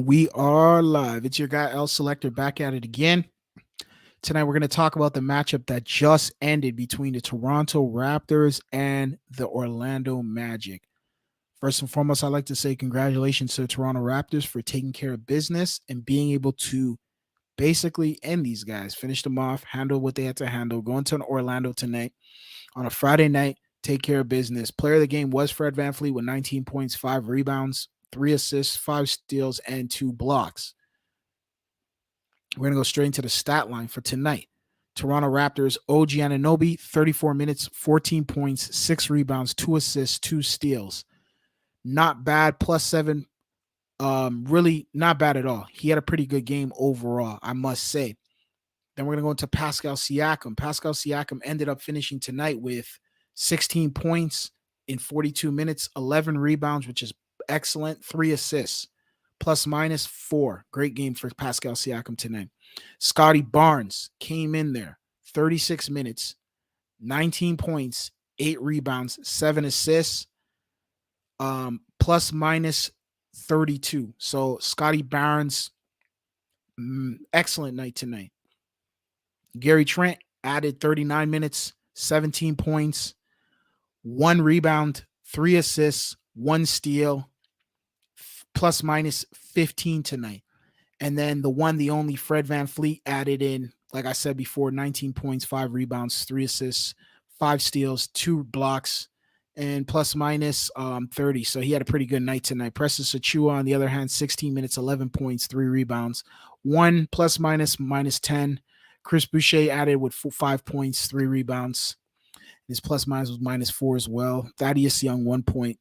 We are live. It's your guy L Selector back at it again. Tonight we're going to talk about the matchup that just ended between the Toronto Raptors and the Orlando Magic. First and foremost, I'd like to say congratulations to the Toronto Raptors for taking care of business and being able to basically end these guys, finish them off, handle what they had to handle, going to Orlando tonight on a Friday night, take care of business. Player of the game was Fred VanVleet with 19 points, 5 rebounds, 3 assists, 5 steals, and 2 blocks. We're going to go straight into the stat line for tonight. Toronto Raptors, OG Anunoby, 34 minutes, 14 points, 6 rebounds, 2 assists, 2 steals. Not bad, +7. Really not bad at all. He had a pretty good game overall, I must say. Then we're going to go into Pascal Siakam. Pascal Siakam ended up finishing tonight with 16 points in 42 minutes, 11 rebounds, which is excellent, 3 assists, ±4. Great game for Pascal Siakam tonight. Scotty Barnes came in there, 36 minutes, 19 points, 8 rebounds, 7 assists, ±32. So Scotty Barnes, excellent night tonight. Gary Trent added 39 minutes, 17 points, 1 rebound, 3 assists, 1 steal, ±15 tonight. And then the only Fred VanVleet added in, like I said before, 19 points, 5 rebounds, 3 assists, 5 steals, 2 blocks, and ±30. So he had a pretty good night tonight. Preston Sachua, on the other hand, 16 minutes, 11 points, 3 rebounds, 1 ±10. Chris Boucher added with 5 points, 3 rebounds. His plus minus was -4 as well. Thaddeus Young, 1 point.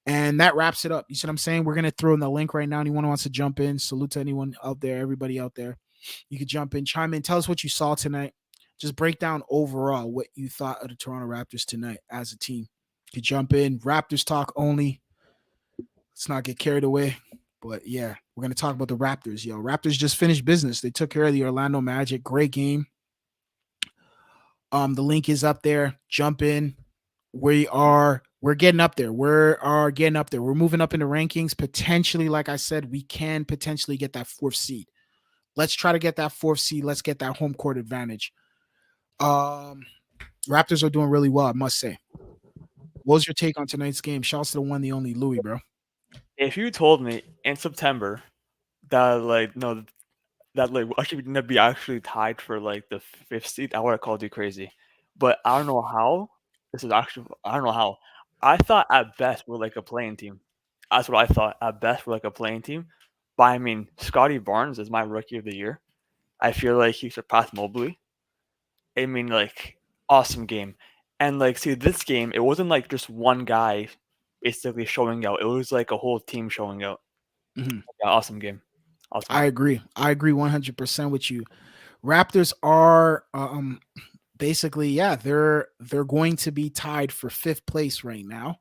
And that wraps it up. You see what I'm saying? We're going to throw in the link right now. Anyone who wants to jump in, salute to anyone out there, everybody out there. You could jump in, chime in, tell us what you saw tonight. Just break down overall what you thought of the Toronto Raptors tonight as a team. You could jump in. Raptors talk only. Let's not get carried away. But yeah, we're going to talk about the Raptors. Raptors just finished business. They took care of the Orlando Magic. Great game. The link is up there. Jump in. We're getting up there. We're getting up there. We're moving up in the rankings. Potentially, like I said, we can potentially get that 4th seed. Let's try to get that 4th seed. Let's get that home court advantage. Raptors are doing really well, I must say. What was your take on tonight's game? Shouts to the one, the only Louis, bro. If you told me in September that actually gonna be actually tied for the 5th seed, I would have called you crazy. But I don't know how. I don't know how. I thought at best we're like a playing team. That's what I thought. At best we're like a playing team. But I mean, Scotty Barnes is my rookie of the year. I feel like he surpassed Mobley. I mean, awesome game. And see, this game, it wasn't like just one guy basically showing out. It was like a whole team showing out. Mm-hmm. Yeah, awesome game. Awesome. I agree 100% with you. Raptors are basically, yeah, they're going to be tied for 5th place right now,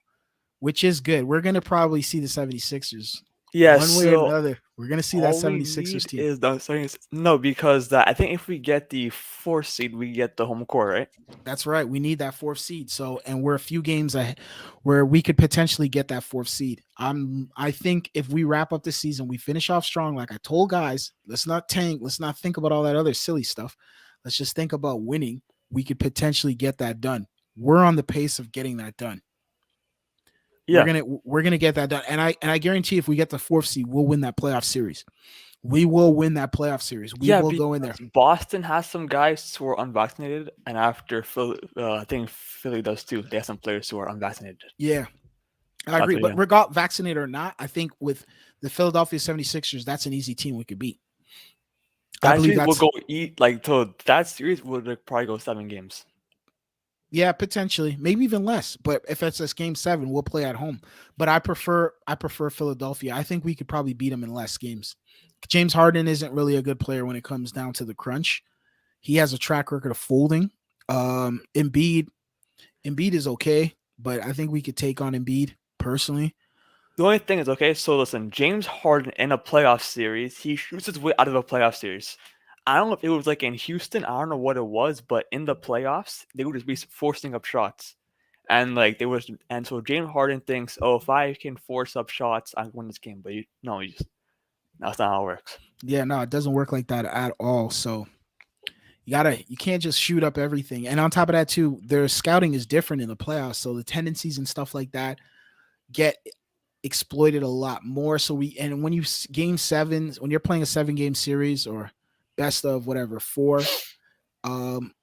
which is good. We're going to probably see the 76ers Yeah, one way or so another. We're going to see that all we 76ers need team. is the settings. No, because I think if we get the 4th seed, we get the home court, right? That's right. We need that 4th seed. So, and we're a few games ahead where we could potentially get that 4th seed. I think if we wrap up the season, we finish off strong. Like I told guys, let's not tank. Let's not think about all that other silly stuff. Let's just think about winning. We could potentially get that done. We're on the pace of getting that done. Yeah. We're gonna get that done. And I guarantee if we get the 4th seed, we'll win that playoff series. We will win that playoff series. We will go in there. Boston has some guys who are unvaccinated, and after Philly, I think Philly does too. They have some players who are unvaccinated. Yeah, I agree. But regardless, vaccinated or not, I think with the Philadelphia 76ers, that's an easy team we could beat. That series will go that series would probably go 7 games. Yeah, potentially, maybe even less. But if it's this game 7, we'll play at home. But I prefer Philadelphia. I think we could probably beat them in less games. James Harden isn't really a good player when it comes down to the crunch. He has a track record of folding. Embiid is okay, but I think we could take on Embiid personally. The only thing is, okay, so listen, James Harden in a playoff series, he shoots his way out of a playoff series. I don't know if it was like in Houston, I don't know what it was, but in the playoffs, they would just be forcing up shots. And so James Harden thinks, oh, if I can force up shots, I can win this game. But you just That's not how it works. Yeah, no, it doesn't work like that at all. So you can't just shoot up everything. And on top of that too, their scouting is different in the playoffs. So the tendencies and stuff like that get exploited a lot more. So and when you game sevens, when you're playing a 7 game series or best of whatever four, um,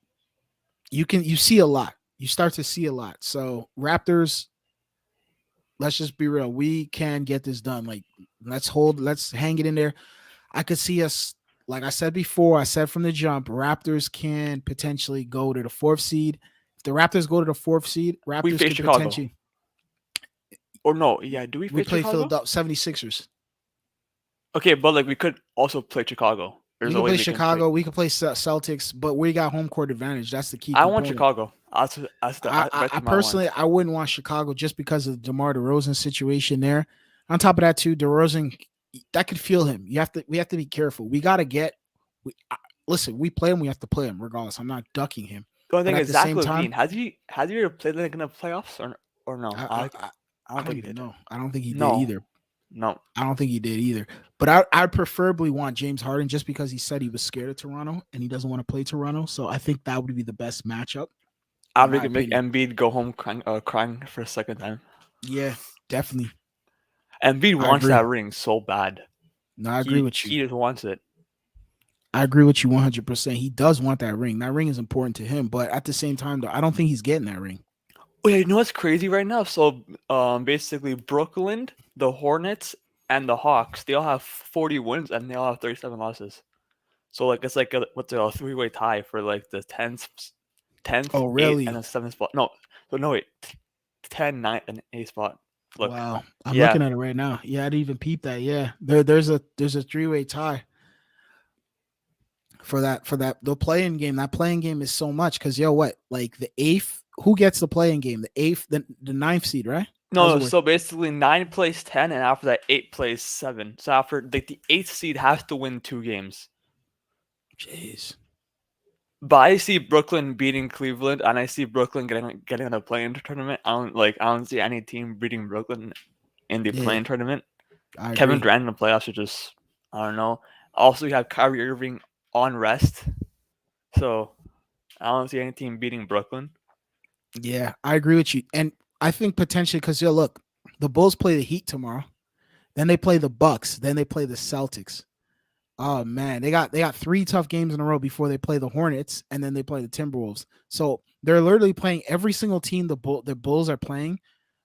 you see a lot. You start to see a lot. So Raptors, let's just be real. We can get this done. Like let's hang it in there. I could see us, like I said before, I said from the jump, Raptors can potentially go to the 4th seed. If the Raptors go to the 4th seed, We Raptors face could Chicago. potentially Or no, yeah, do we we face play Chicago? Philadelphia 76ers. Okay, but like we could also play Chicago. We There's a could way play we can like. Chicago. We could play Celtics, but we got home court advantage. That's the key I want component. Chicago. That's I team I want. personally I wouldn't want Chicago just because of the DeMar DeRozan situation there. On top of that, too, DeRozan, that could feel him. We have to be careful. We got to get. We, listen, we play him. We have to play him regardless. I'm not ducking him, The only but thing at is the Zach same time, Levine. Has he ever played like in the playoffs or no? I I I, I, I I don't don't think he even did. know. I don't think he did No, either. no. I don't think he did either. But I'd preferably want James Harden just because he said he was scared of Toronto and he doesn't want to play Toronto. So I think that would be the best matchup, I in think my it make opinion. Embiid go home crying for a second time. Yeah, definitely. Embiid I wants agree. that ring so bad. No, I agree He with you. he just wants it. I agree with you 100%. He does want that ring. That ring is important to him, but at the same time, though, I don't think he's getting that ring. Wait, you know what's crazy right now? So, basically Brooklyn, the Hornets, and the Hawks, they all have 40 wins and they all have 37 losses. So like it's like what's a three-way tie for like the 10th, Oh, 8th, and really? the 7th spot. No, so no wait, 10, 9th, and 8th spot. Look, Wow. I'm yeah. looking at it right now. Yeah, I didn't even peep that. Yeah, there's a 3-way tie for that the playing game. That playing game is so much because what, like the eighth, who gets the playing game? The eighth, the ninth seed, right? How's No, it work? so basically 9 plays 10, and after that 8 plays 7. So after like the 8th seed has to win 2 games. Jeez. But I see Brooklyn beating Cleveland, and I see Brooklyn getting on a play-in tournament. I don't see any team beating Brooklyn in the Yeah, play-in tournament. I Kevin agree. Durant in the playoffs are just I don't know. Also, you have Kyrie Irving on rest, so I don't see any team beating Brooklyn. Yeah, I agree with you. And I think potentially because look, the Bulls play the Heat tomorrow. Then they play the Bucks. Then they play the Celtics. Oh man, they got 3 tough games in a row before they play the Hornets and then they play the Timberwolves. So they're literally playing every single team the Bulls are playing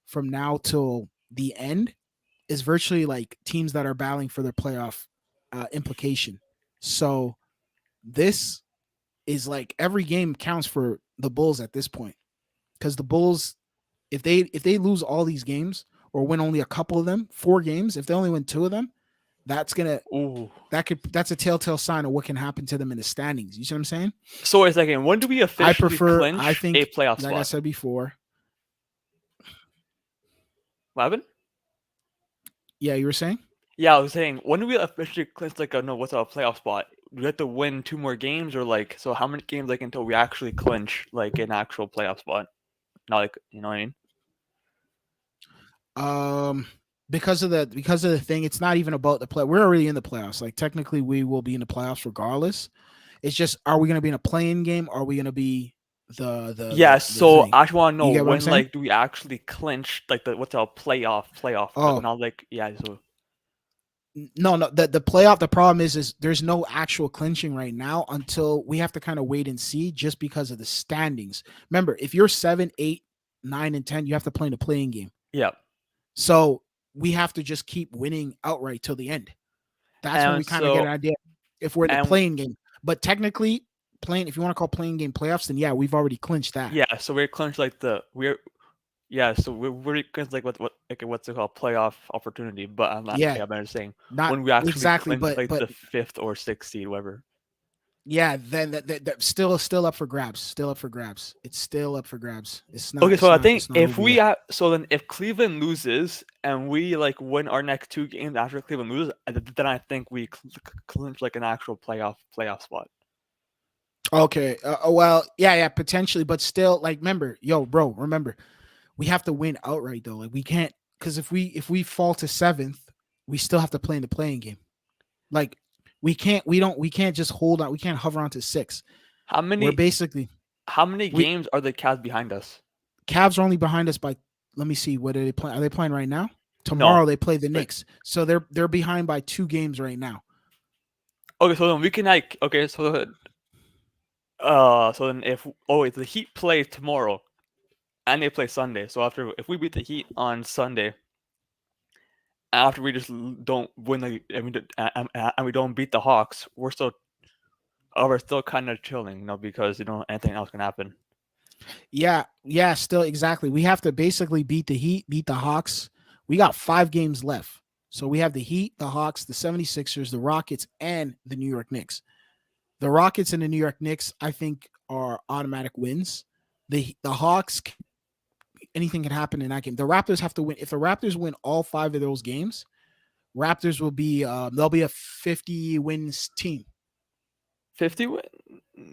from now till the end is virtually like teams that are battling for their playoff implication. So this is like every game counts for the Bulls at this point because the Bulls, if they lose all these games or win only a couple of them, 4 games, if they only win 2 of them, that's gonna Ooh. that's a telltale sign of what can happen to them in the standings. You see what I'm saying? So wait a second. When do we officially I clinch a think, playoff like I spot? said before, 11? yeah, you were saying? Yeah, I was saying when do we officially clinch like a no? What's a playoff spot? Do we have to win 2 more games, or like so? How many games like until we actually clinch like an actual playoff spot? Not like you know what I mean? Um because of the thing, it's not even about the play. We're already in the playoffs. Like technically we will be in the playoffs regardless. It's just, are we gonna be in a playing game? Or are we gonna be Yeah. the So thing? I just want to know You get what I'm when saying? like do we actually clinch like the what's a playoff? Oh, Not like yeah. So no, no. The playoff. The problem is there's no actual clinching right now until we have to kind of wait and see, just because of the standings. Remember, if you're 7, 8, 9, and 10, you have to play in the playing game. yeah. So we have to just keep winning outright till the end. That's when And we kind of get an so idea if we're in the and playing game. But technically, playing, if you want to call playing game playoffs, then yeah, we've already clinched that. yeah. So we're clinched like the we're yeah. So we're clinched like what like what's it called playoff opportunity. But I'm not. Yeah, Yeah, I'm just saying not when we actually exactly, clinch but like the 5th or 6th seed, whatever. yeah, then that still up for grabs. Still up for grabs. It's still up for grabs. Okay, so I think It's not if over yet. so then if Cleveland loses and we like win our next 2 games after Cleveland loses, then I think we clinch like an actual playoff spot. Okay. Well, yeah, yeah, potentially, but still, like, remember, yo, bro, remember, we have to win outright though. Like, we can't, because if we fall to 7th, we still have to play in the playing game. Like we can't just hold on. We can't hover on to six. How We're many basically how many we games are the Cavs behind us? Cavs are only behind us by, let me see, what are they playing? Are they playing right now? No. Tomorrow they play the Wait. Knicks. So they're behind by 2 games right now. Okay, so then we can like okay, so then if wait, the Heat play tomorrow and they play Sunday. So after if we beat the Heat on Sunday, after we just don't win the and we don't beat the Hawks, we're still kind of chilling, because anything else can happen. Yeah, yeah, still exactly. We have to basically beat the Heat, beat the Hawks. We got 5 games left. So we have the Heat, the Hawks, the 76ers, the Rockets, and the New York Knicks. The Rockets and the New York Knicks, I think, are automatic wins. The Hawks, anything can happen in that game. The Raptors have to win. If the Raptors win all 5 of those games, Raptors will be they'll be a 50 wins team. 50 win?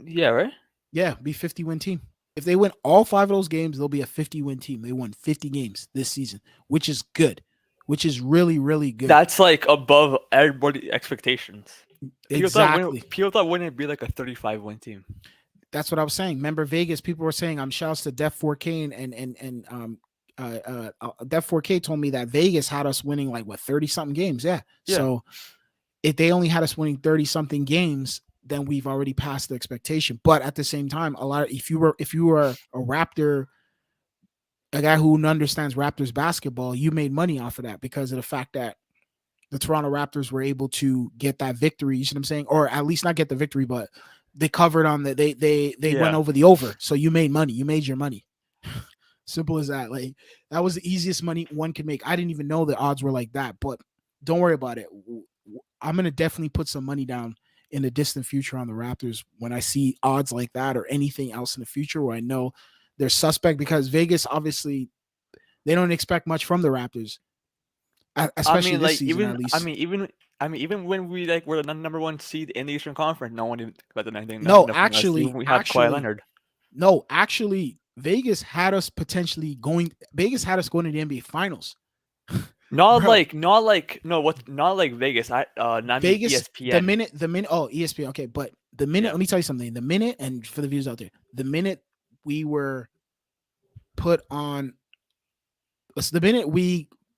Yeah, right. Yeah, be 50-win team. If they win all 5 of those games, they'll be a 50-win team. They won 50 games this season, which is good, which is really, really good. That's like above everybody's expectations. Exactly. People thought wouldn't it be like a 35 win team. That's what I was saying. Remember Vegas? People were saying, shouts to Def 4K Def 4K told me that Vegas had us winning like what 30 something games. Yeah. Yeah. So if they only had us winning 30 something games, then we've already passed the expectation. But at the same time, if you were a Raptor, a guy who understands Raptors basketball, you made money off of that because of the fact that the Toronto Raptors were able to get that victory. You see what I'm saying? Or at least not get the victory, but they covered on the they went Yeah. over the over. So you made money. You made your money. Simple as that. Like that was the easiest money one could make. I didn't even know the odds were like that, but don't worry about it. I'm gonna definitely put some money down in the distant future on the Raptors when I see odds like that or anything else in the future where I know they're suspect because Vegas obviously they don't expect much from the Raptors, I especially mean, this like season at least. even when we like were the number one seed in the Eastern Conference, no one didn't expect anything, No, nothing from us. Even we have Kawhi Leonard. actually, Vegas had us potentially going. Vegas had us going to the NBA Finals, bro. Not like Vegas. I mean Vegas, ESPN. the minute, oh, ESPN, okay, but the minute, Yeah. let me tell you something. The minute, and for the viewers out there, the minute we were put on, the minute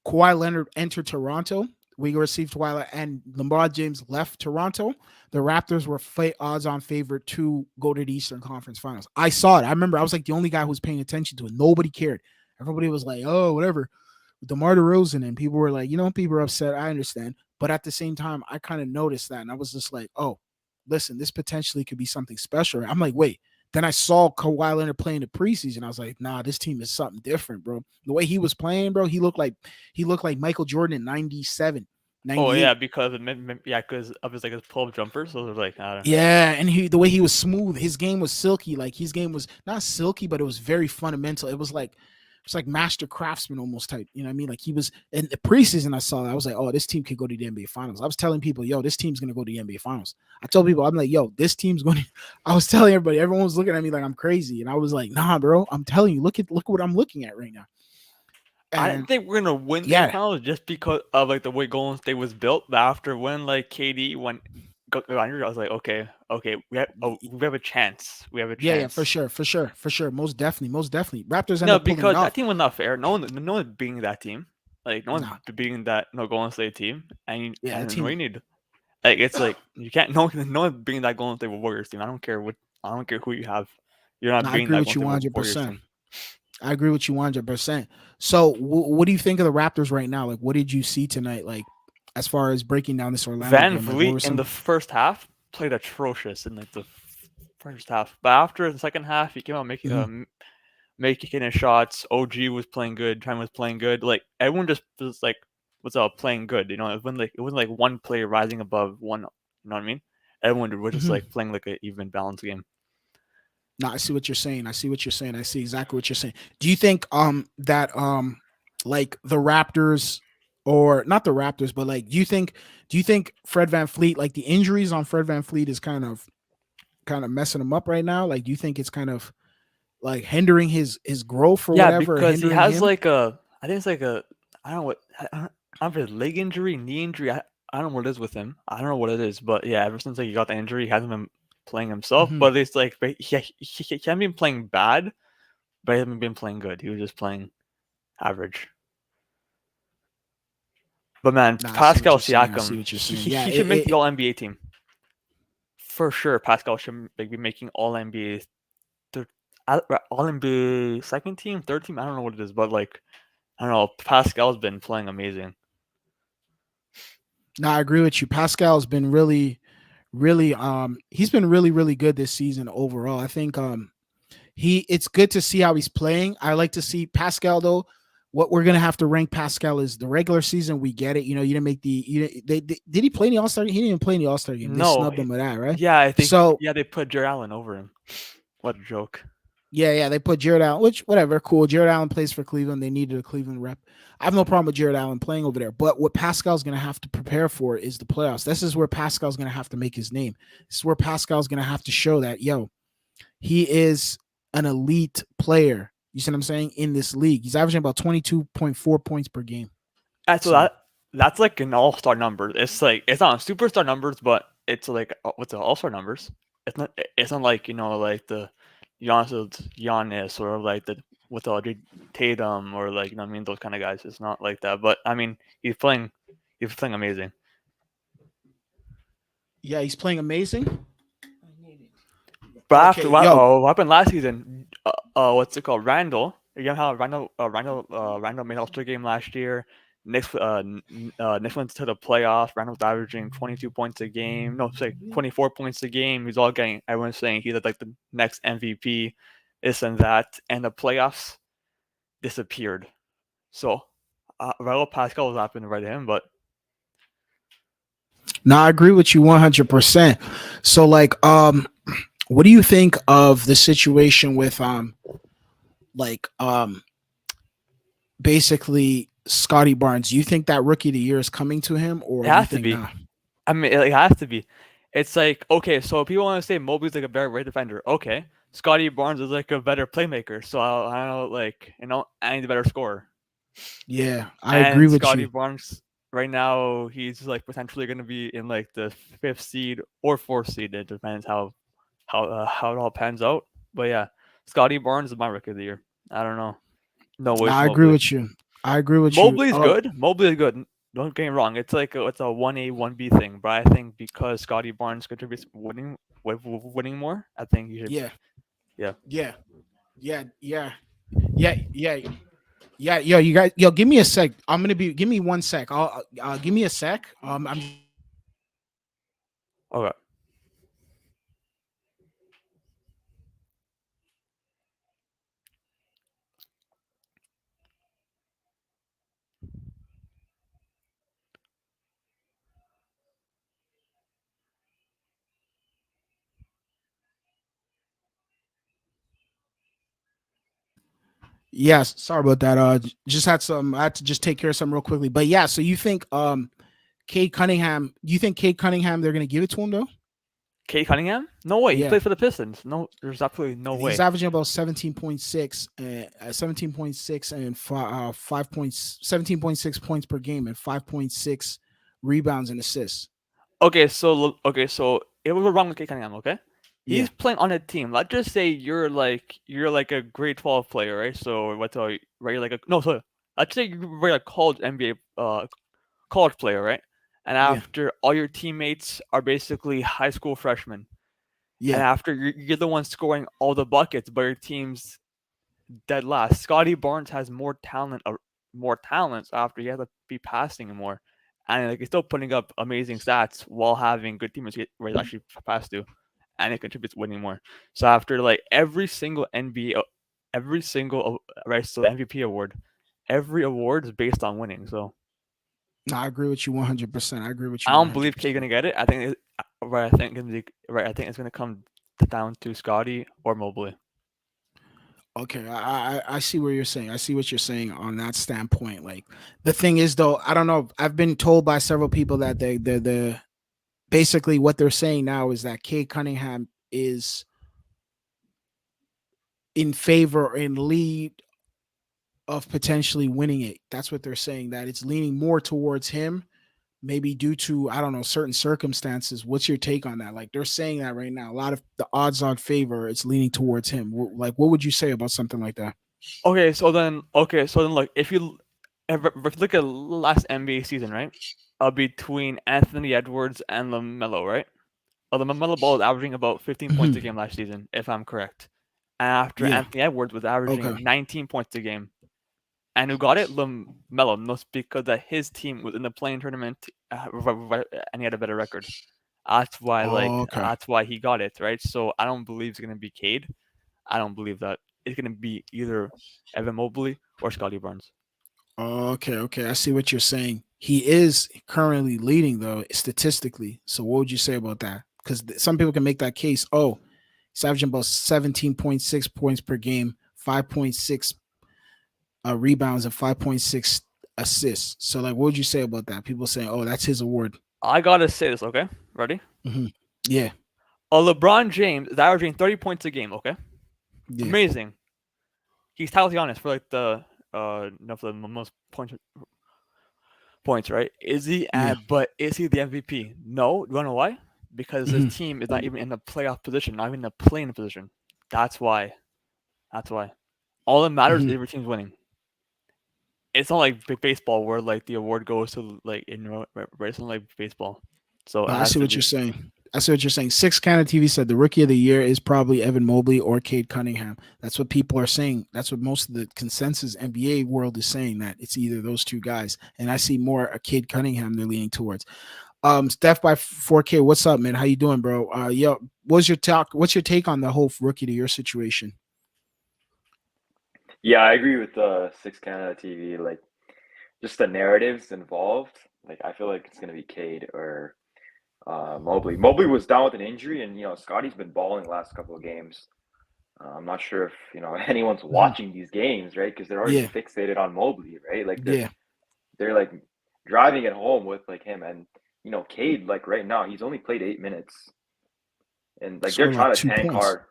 Kawhi Leonard entered Toronto, we received Kawhi and LeBron James left Toronto. The Raptors were odds-on favorite to go to the Eastern Conference Finals. I saw it. I remember I was like the only guy who was paying attention to it. Nobody cared. Everybody was like, "Oh, whatever." DeMar DeRozan, and people were like, people are upset. I understand, but at the same time, I kind of noticed that, and I was just like, "Oh, listen, this potentially could be something special." I'm like, "Wait." Then I saw Kawhi Leonard playing the preseason. I was like, "Nah, this team is something different, bro." The way he was playing, bro, he looked like Michael Jordan in 97, Oh yeah, 98. because of his like his pull up jumper. So they're like, I don't. Yeah, and the way he was smooth, his game was silky. Like his game was not silky, but it was very fundamental. It's like master craftsman almost type. You know what I mean? Like he was in the preseason. I saw that. I was like, oh, this team could go to the NBA Finals. I was telling people, yo, this team's gonna go to the NBA Finals. I told people, I'm like, yo, this team's going. I was telling everybody, everyone was looking at me like I'm crazy, and I was like, nah, bro, I'm telling you, look what I'm looking at right now. I didn't And think we're gonna win the yeah, finals just because of like the way Golden State was built. But after when like KD went got injured, I was like, okay, we have a chance. We have a yeah, yeah, for chance. sure, for sure, for sure, most definitely, most definitely. Raptors end No, up pulling it because that off. team was not fair. No one's beating that team. Like no one's Nah, beating that no Golden State team. yeah, that And what team. you need, like it's like you can't no one's beating that Golden State Warriors team. I don't care who you have. You're not Nah, I beating agree that with Golden you State Warriors 100%. team. I agree with you 100%. So, what do you think of the Raptors right now? Like, what did you see tonight? Like, as far as breaking down this Orlando Van game, like, what Vliet were in some? the first half played atrocious in like the first half, but after the second half, he came out Mhm. making his shots. OG was playing good. Trent was playing good. Like everyone just was like was playing good. It wasn't like one player rising above one. You know what I mean? Everyone was just Mhm. like playing like an even balanced game. No, I see what you're saying. I see what you're saying. I see exactly what you're saying. Do you think that like the Raptors or not the Raptors, but like do you think Fred Van Fleet, like the injuries on Fred Van Fleet is kind of messing him up right now? Like, do you think it's kind of like hindering his growth or Yeah, whatever, or because he hindering has him? like a I think it's like a I don't know what I don't know if it's leg injury, knee injury. I don't know what it is with him. I don't know what it is, but yeah, ever since like he got the injury, he hasn't been playing himself. Hmm. But it's like he hasn't been playing bad, but he hasn't been playing good. He was just playing average. But man, Nah, I see what Pascal you're saying. I see Siakam, what you're he, saying. he, Yeah, he should make the All NBA team for sure. Pascal should like, be making All NBA, All NBA second team, third team. I don't know what it is, but like I don't know. Pascal's been playing amazing. no, I agree with you. Pascal's been really he's been really good this season overall. I think he it's good to see how he's playing. I like to see Pascal though. What we're gonna have to rank Pascal is the regular season. We get it. You know, you didn't make the they did he play in the All Star? He didn't even play in the All Star game. They No, snubbed him with that, right? yeah, I think So yeah they put Jared Allen over him. What a joke. yeah, they put Jared Allen, which whatever, cool. Jared Allen plays for Cleveland. They needed a Cleveland rep. I have no problem with Jared Allen playing over there. But what Pascal's gonna have to prepare for is the playoffs. This is where Pascal's gonna have to make his name. This is where Pascal's gonna have to show that, yo, he is an elite player. You see what I'm saying? In this league, he's averaging about 22.4 points per game. And so So that's like an all-star number. It's like it's not superstar numbers, but it's like what's the all-star numbers? It's not like like the Giannis or like the with Tatum or like I mean those kind of guys. It's not like that. But I mean he's playing amazing. yeah, he's playing amazing. But after Okay, yo, what happened last season? What's it called? Randall. You know how Randall made All-Star game last year. Knicks went to the playoffs. Randall's averaging 22 points a game. No, say 24 points a game. He's all getting. Everyone's saying he's like the next MVP, this and that. And the playoffs disappeared. So, Raul Pascal was happening right to him, but now I agree with you 100%. So like, what do you think of the situation with like basically Scotty Barnes? Do you think that rookie of the year is coming to him, it or do you has to think be. not? I mean, it has to be. It's like, okay, so people want to say Mobley's like a better ray defender. Okay. Scotty Barnes is like a better playmaker. So I don't know, like, and he's a better scorer. Yeah, I agree And with Scotty you. Barnes, right now, he's like potentially going to be in like the fifth seed or fourth seed. It depends how it all pans out. But yeah, Scotty Barnes is my rookie of the year. I don't know. No way for I agree Mobley. with you. I agree with you. Mobley's good. Mobley is good. Don't get me wrong. It's like it's a 1A 1B thing. But I think because Scotty Barnes contributes winning more, I think you should. Yeah, Yeah. yeah, yeah. Yeah, yo, you guys, yo, give me a sec. Give me 1 sec. Give me a sec. I'm just gonna be right back. Okay. Yes, sorry about that. Just had some. I had to just take care of something real quickly. But yeah, so you think Cade Cunningham? You think Cade Cunningham? They're gonna give it to him though? Kate Cunningham? No way. He Yeah, played for the Pistons. No, there's absolutely no he's way. averaging about 17.6, 17.6 and 17.6 points per game and 5.6 rebounds and assists. Okay, so it was wrong with Kate Cunningham. Okay, he's Yeah, playing on a team. Let's just say you're like a grade 12 player, right? So what's right? You're like a no, so let's say you're like a college NBA college player, right? And yeah, after all your teammates are basically high school freshmen, and yeah. after you're the one scoring all the buckets, but your team's dead last. Scotty Barnes has more talents after he has to be passing more, and like he's still putting up amazing stats while having good teammates where he's actually pass to, and it contributes winning more. So after like every single NBA, every single right, so the MVP award, every award is based on winning. So No, I agree with you 100%. I agree with I you don't believe K's 100%. gonna get it. I think it's gonna come down to Scotty or Mobley. Okay, I see where you're saying. I see what you're saying on that standpoint. Like the thing is though, I don't know. I've been told by several people that the basically what they're saying now is that Cade Cunningham is in favor in lead of potentially winning it. That's what they're saying. That it's leaning more towards him maybe due to, I don't know, certain circumstances. What's your take on that? Like they're saying that right now. A lot of the odds on favor it's leaning towards him. Like what would you say about something like that? Okay, so then like if you look at last NBA season, right? Between Anthony Edwards and LaMelo, right? LaMelo Ball is averaging about 15 points a Mhm. game last season, if I'm correct. And after Yeah. Anthony Edwards was Okay. averaging 19 points a game. And who got it? LaMelo. No, because that his team was in the playing tournament, and he had a better record. Oh, okay. That's why he got it, right? So I don't believe it's gonna be Cade. I don't believe that it's gonna be either Evan Mobley or Scotty Barnes. Okay, okay. I see what you're saying. He is currently leading though statistically. So what would you say about that? Because some people can make that case. Oh, he's averaging about 17.6 points per game, 5.6 rebounds, and 5.6 assists. So like, what would you say about that? People saying, oh, that's his award. I gotta say this, okay? Ready? Hmm. Yeah, LeBron James is averaging 30 points a game, okay? yeah, Amazing. He's totally honest for like the no, for the most points, right? Is he yeah. but is he the MVP? No. You wanna know why? Because his Hmm. team is not even in the playoff position, not even in the playing position. That's why. That's why. All that matters is Hmm. if your team's winning. It's not like baseball where like the award goes to like right? It's not like baseball. So it I has see to what you're be. saying. I see what you're saying. Six Canada TV said the rookie of the year is probably Evan Mobley or Cade Cunningham. That's what people are saying. That's what most of the consensus NBA world is saying, that it's either those two guys. And I see more a Cade Cunningham they're leaning towards. Steph by 4K, what's up, man? How you doing, bro? Yo, what's your take on the whole rookie of the year situation? Yeah, I agree with Six Canada TV. Like, just the narratives involved. Like, I feel like it's gonna be Cade or Mobley. Mobley was down with an injury, and Scotty's been balling the last couple of games. I'm not sure if anyone's Mhm. watching these games, right? Because they're already Yeah, fixated on Mobley, right? Like yeah. they're like driving it home with like him, and Cade, like right now he's only played 8 minutes, and like they're Score like trying to two tank points. hard.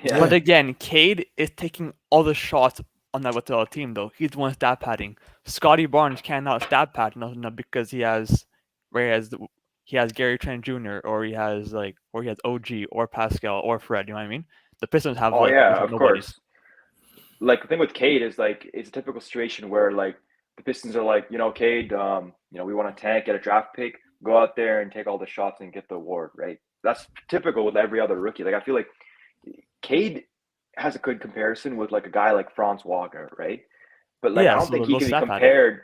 But Yeah. Yeah. again, Cade is taking all the shots on that with the team though. He's the one stat padding. Scotty Barnes cannot stat pad nothing because he has Gary Trent Jr. or he has OG or Pascal or Fred. You know what I mean? The Pistons have Oh like yeah, basically of nobody. course. Like the thing with Cade is like it's a typical situation where like the Pistons are like, Cade, we want to tank, get a draft pick, go out there and take all the shots and get the award, right? That's typical with every other rookie. Like I feel like Cade has a good comparison with like a guy like Franz Wagner, right? But like I Yeah, don't think so he those can be stat padding. compared.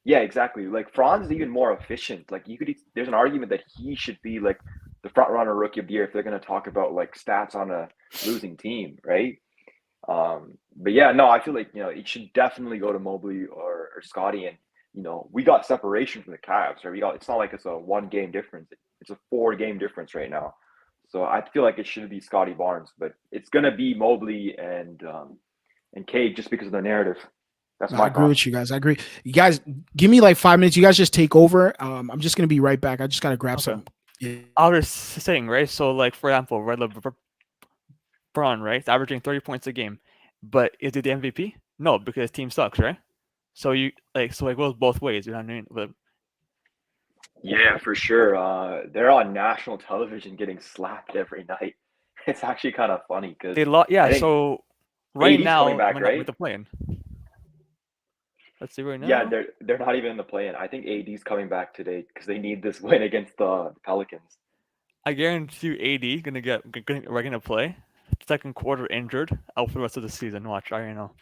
Yeah, exactly. Like Franz is even more efficient. Like there's an argument that he should be like the front runner rookie of the year if they're going to talk about like stats on a losing team, right? But yeah, no, I feel like it should definitely go to Mobley or Scotty, and we got separation from the Cavs, right? It's not like it's a 1 game difference; it's a 4 game difference right now. So I feel like it should be Scotty Barnes, but it's gonna be Mobley and Cade just because of the narrative. That's No, I my agree thoughts. with you guys. I agree. You guys, give me like 5 minutes. You guys just take over. I'm just gonna be right back. I just gotta grab Okay. some. Yeah. I was saying, right? So like for example, Red LeBron, right? Is averaging 30 points a game. But is he the MVP? No, because his team sucks, right? So it goes both ways, you know what I mean? But Yeah, for sure. They're on national television getting slapped every night. It's actually kind of funny because they lost. I Yeah, think so right AD's coming now back, we're not with right? the playing. Let's see right Yeah, now. they're not even in the play-in. I think AD's coming back today because they need this win against the Pelicans. I guarantee you AD we're gonna play. Second quarter injured, out for the rest of the season. Watch, I already know.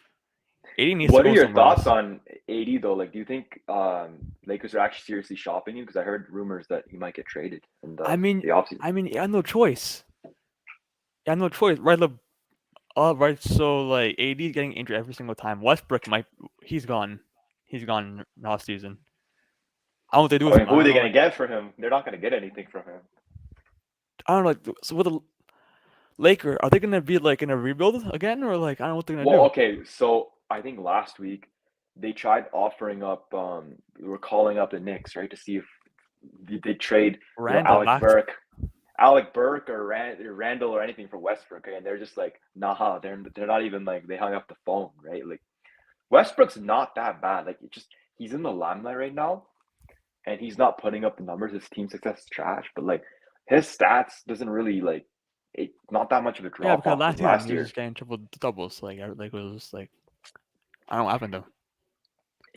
AD needs to What are go your somewhere thoughts else. on AD though? Like, do you think Lakers are actually seriously shopping you? Because I heard rumors that he might get traded in I mean the offseason. he had no choice. He had no choice. Right, so like AD getting injured every single time. Westbrook might he's gone. He's gone last season. I don't know what they do I with mean, him. I who are don't they know going to like get for him? They're not going to get anything from him. I don't know like so with the Laker, are they gonna be like in a rebuild again or like I don't know what they're gonna Well, do? okay, so I think last week they tried offering up. We were calling up the Knicks, right, to see if they trade, Randall Alec back. Burke or Randall or anything for Westbrook, and they're just like, nah, they're not even like they hung up the phone, right? Like Westbrook's not that bad. Like it just he's in the limelight right now, and he's not putting up the numbers. His team success is trash, but like his stats doesn't really like it. Not that much of a Yeah, drop because off because last season last he was year, just getting triple doubles. Like it was just like I don't know what happened to him.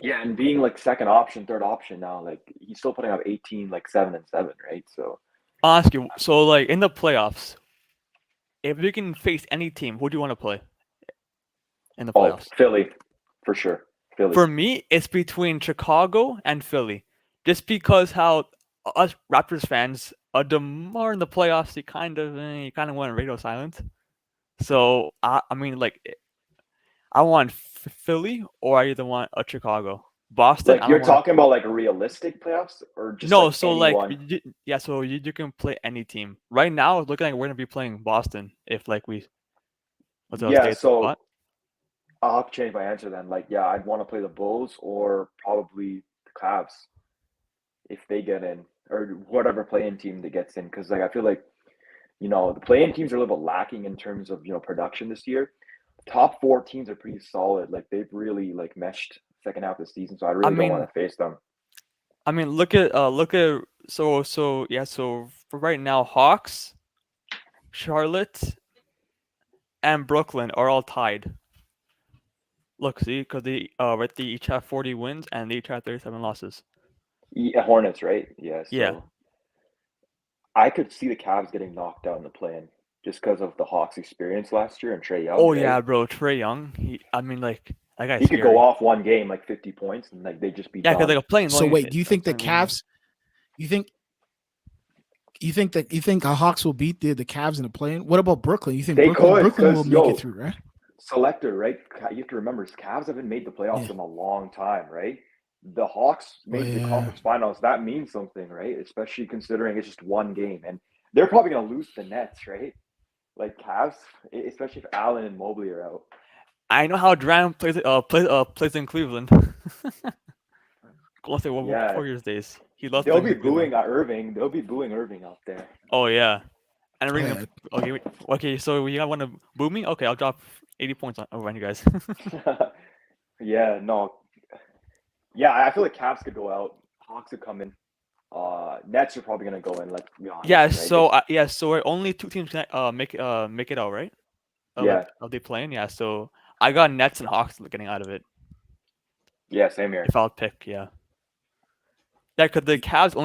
yeah, and being like second option, third option now, like he's still putting up 18, like 7 and 7, right? So I'll ask you. So like in the playoffs, if you can face any team, who do you want to play in the oh, playoffs? Philly, for sure, Philly. For me, it's between Chicago and Philly, just because how us Raptors fans, the more in the playoffs, you kind of want radio silence. So I mean, like I want Philly or I either want a Chicago, Boston. Like I don't you're want talking about like realistic playoffs or just no. like So like anyone? yeah, so you can play any team. Right now, it's looking like we're gonna be playing Boston if like we let's Yeah, stay at the so spot. I'll have to change my answer then. Like, yeah, I'd want to play the Bulls or probably the Cavs if they get in, or whatever play-in team that gets in. Because like I feel like the play-in teams are a little bit lacking in terms of production this year. Top four teams are pretty solid. Like they've really like meshed second half of the season, so I I really don't want mean, to face them. look at so yeah. So for right now, Hawks, Charlotte, and Brooklyn are all tied. Look, see, because they each have 40 wins and they each have 37 losses. Yeah, Hornets, right? Yeah, Yeah. so I could see the Cavs getting knocked out in the play-in just because of the Hawks' experience last year and Trey Young, Oh right? yeah, bro. Trey Young. I mean, like that guy's He could go scary. off one game like 50 points and like they'd just be Yeah, because done. like a plane So only wait, do you a think the plane only. Cavs? You think you think Hawks will beat the Cavs in the play-in? What about Brooklyn? You think They could, Brooklyn will because make it through, right? selector, right? You have to remember, Cavs haven't made the Yeah. playoffs in a long time, right? The Hawks Oh made the yeah. conference finals. That means something, right? Especially considering it's just one game, and they're probably going to lose the Nets, right? Like Cavs, especially if Allen and Mobley are out. I know how Durant plays in Cleveland. Golden State Yeah, Warriors days. He loves they'll playing be in Cleveland. booing Irving. They'll be booing Irving out there. Oh yeah, and Oh ring yeah. okay okay. So you want to boo me? Okay, I'll drop 80 points on you guys. Yeah, no, yeah, I feel like Cavs could go out. Hawks could come in. Nets are probably going to go in. Let's be honest, Yeah, right? They, so only two teams can make it out, right? yeah, Are they playing? Yeah, so I got Nets and Hawks getting out of it yeah, same here. if I'll pick. Yeah, yeah, because the Cavs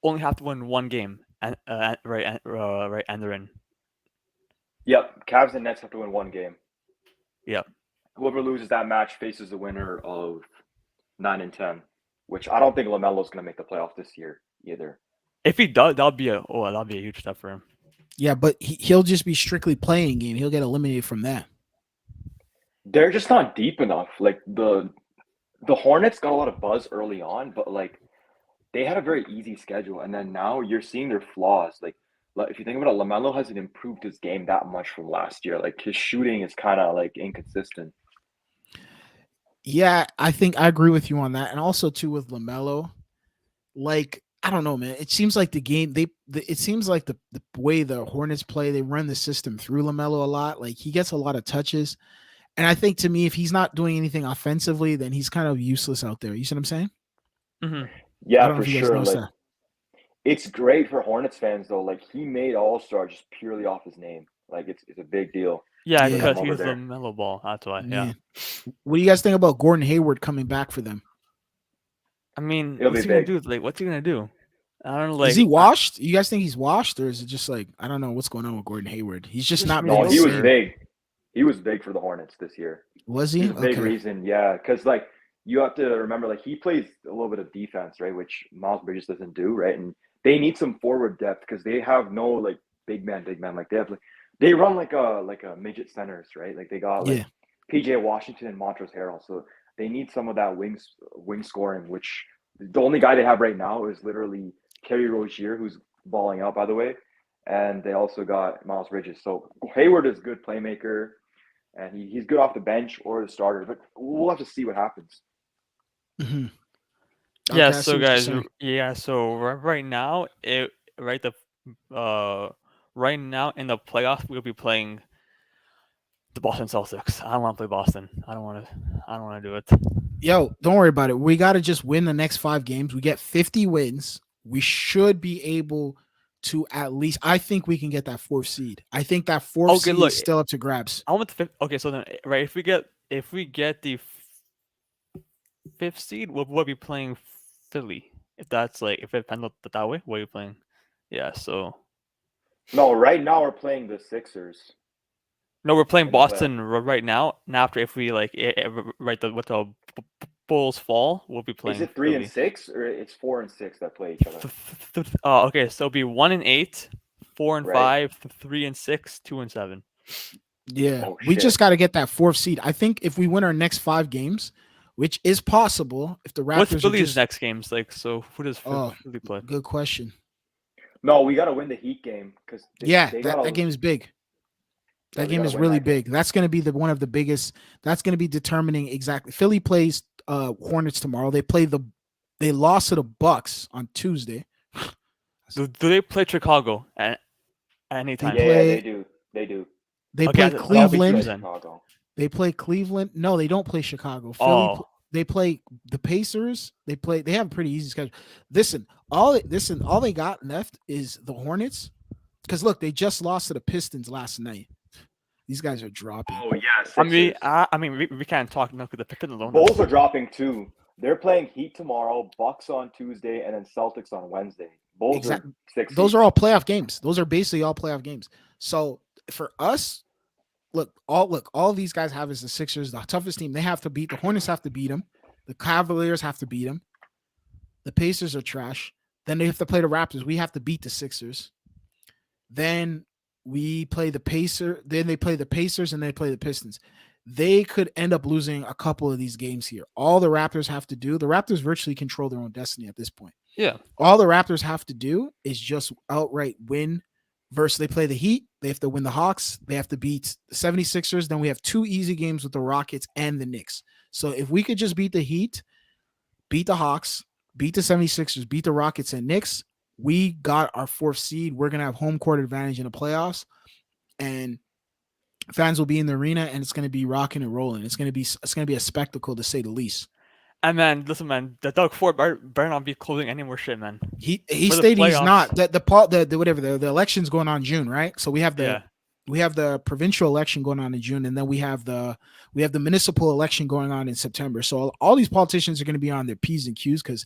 only have to win one game and right, and they're in. Yep, Cavs and Nets have to win one game. Yeah, Whoever loses that match faces the winner of 9 and 10, which I don't think Lamelo's going to make the playoff this year either. if he does, that'll be a huge step for him. Yeah, but he'll just be strictly playing game. He'll get eliminated from that. They're just not deep enough. Like the Hornets got a lot of buzz early on, but like they had a very easy schedule, and then now you're seeing their flaws. Like if you think about it, Lamelo hasn't improved his game that much from last year. Like his shooting is kind of like inconsistent. Yeah, I think I agree with you on that, and also too with Lamelo. Like I don't know, man. It seems like the game it seems like the way the Hornets play, they run the system through Lamelo a lot. Like he gets a lot of touches, and I think to me, if he's not doing anything offensively, then he's kind of useless out there. You see what I'm saying? Hmm. I Yeah, don't know for if you guys sure. noticed Like that. it's great for Hornets fans though. Like he made All Star just purely off his name. Like it's a big deal Yeah, for Yeah, him because over he's the there. mellow ball. That's why. Yeah. man. What do you guys think about Gordon Hayward coming back for them? I mean, It'll be what's he gonna big. do? Like, what's he gonna do? I don't know. Is he Like, washed? You guys think he's washed, or is it just like I don't know what's going on with Gordon Hayward? He's just just not been No, the he was same. mediocre. big. He was big for the Hornets this year. Was He he? was a big Okay. reason, yeah, because like you have to remember, like he plays a little bit of defense, right, which Miles Bridges doesn't do, right, and they need some forward depth because they have no like big man. Like they run like a midget centers, right? Like they got like Yeah. PJ Washington and Montrezl Harrell, so they need some of that wing scoring. Which the only guy they have right now is literally Kerry Rozier, who's balling out, by the way, and they also got Miles Bridges. So Hayward is a good playmaker and he's good off the bench or the starter. But we'll have to see what happens. Hmm. Yeah. Okay, I see So what you're guys, saying. yeah. So right now, right the uh right now in the playoffs, we'll be playing the Boston Celtics. I don't want to play Boston. I don't want to. I don't want to do it. Yo, don't worry about it. We got to just win the next 5 games. We get 50 wins. We should be able to at least. I think we can get that fourth seed. I think that fourth Okay, seed look, is still up to grabs. I want the fifth. Okay, so then right, if we get the fifth seed, we'll be playing Philly. If that's like if it depends on that way, what are you playing? Yeah, so No, right now we're playing the Sixers no, we're playing in the playoff. Boston right now. And after if we like right with the Bulls fall, we'll be Is playing it 3 and Philly. 6 or it's 4 and 6 that play each other? Okay, so it'll be 1-8, 4 and Right? 5, 3 and 6, 2 and 7. Yeah, Oh we just shit. got to get that fourth seed. I think if we win our next 5 games, which is possible, if the What's Raptors are Philly's just. next games like? So who does Oh, Philly play? good question. No, we gotta win the Heat game because Yeah, they that gotta game is big. yeah, That we game gotta is win really that game. big. That's going to be the one of the biggest. That's going to be determining exactly. Philly plays Hornets tomorrow. They lost to the Bucks on Tuesday. Do they play Chicago at any They time? Yeah, they play do. They do. they Okay, play that'll But be we two play Cleveland. then. Chicago. They play Cleveland. No, they don't play Chicago. Oh, They play the Pacers. They have a pretty easy schedule. Listen, all they got left is the Hornets. Because look, they just lost to the Pistons last night. These guys are dropping. Oh yeah, I mean, Sixers. we can't talk no because the Pistons alone. Bulls are dropping too. They're playing Heat tomorrow, Bucks on Tuesday, and then Celtics on Wednesday. Bulls are Exactly. 6 seed. Those are all playoff games. Those are basically all playoff games. So for us, all these guys have is the Sixers, the toughest team. They have to beat the Hornets. Have to beat them. The Cavaliers have to beat them. The Pacers are trash. Then they have to play the Raptors. We have to beat the Sixers. Then we play the Pacer. Then they play the Pacers and they play the Pistons. They could end up losing a couple of these games here. All the Raptors have to do, the Raptors virtually control their own destiny at this point. Yeah. All the Raptors have to do is just outright win versus they play the Heat. They have to win the Hawks. They have to beat the 76ers. Then we have 2 easy games with the Rockets and the Knicks. So if we could just beat the Heat, beat the Hawks, beat the 76ers, beat the Rockets and Knicks, we got our fourth seed. We're going to have home court advantage in the playoffs. And fans will be in the arena and it's going to be rocking and rolling. It's going to be a spectacle to say the least. And man, listen, man, the Doug Ford better not be closing any more shit, man. He For the stated he's playoffs. not. The whatever the election's going on in June, right? So we have the provincial election going on in June, and then we have the municipal election going on in September. So all these politicians are going to be on their P's and Q's because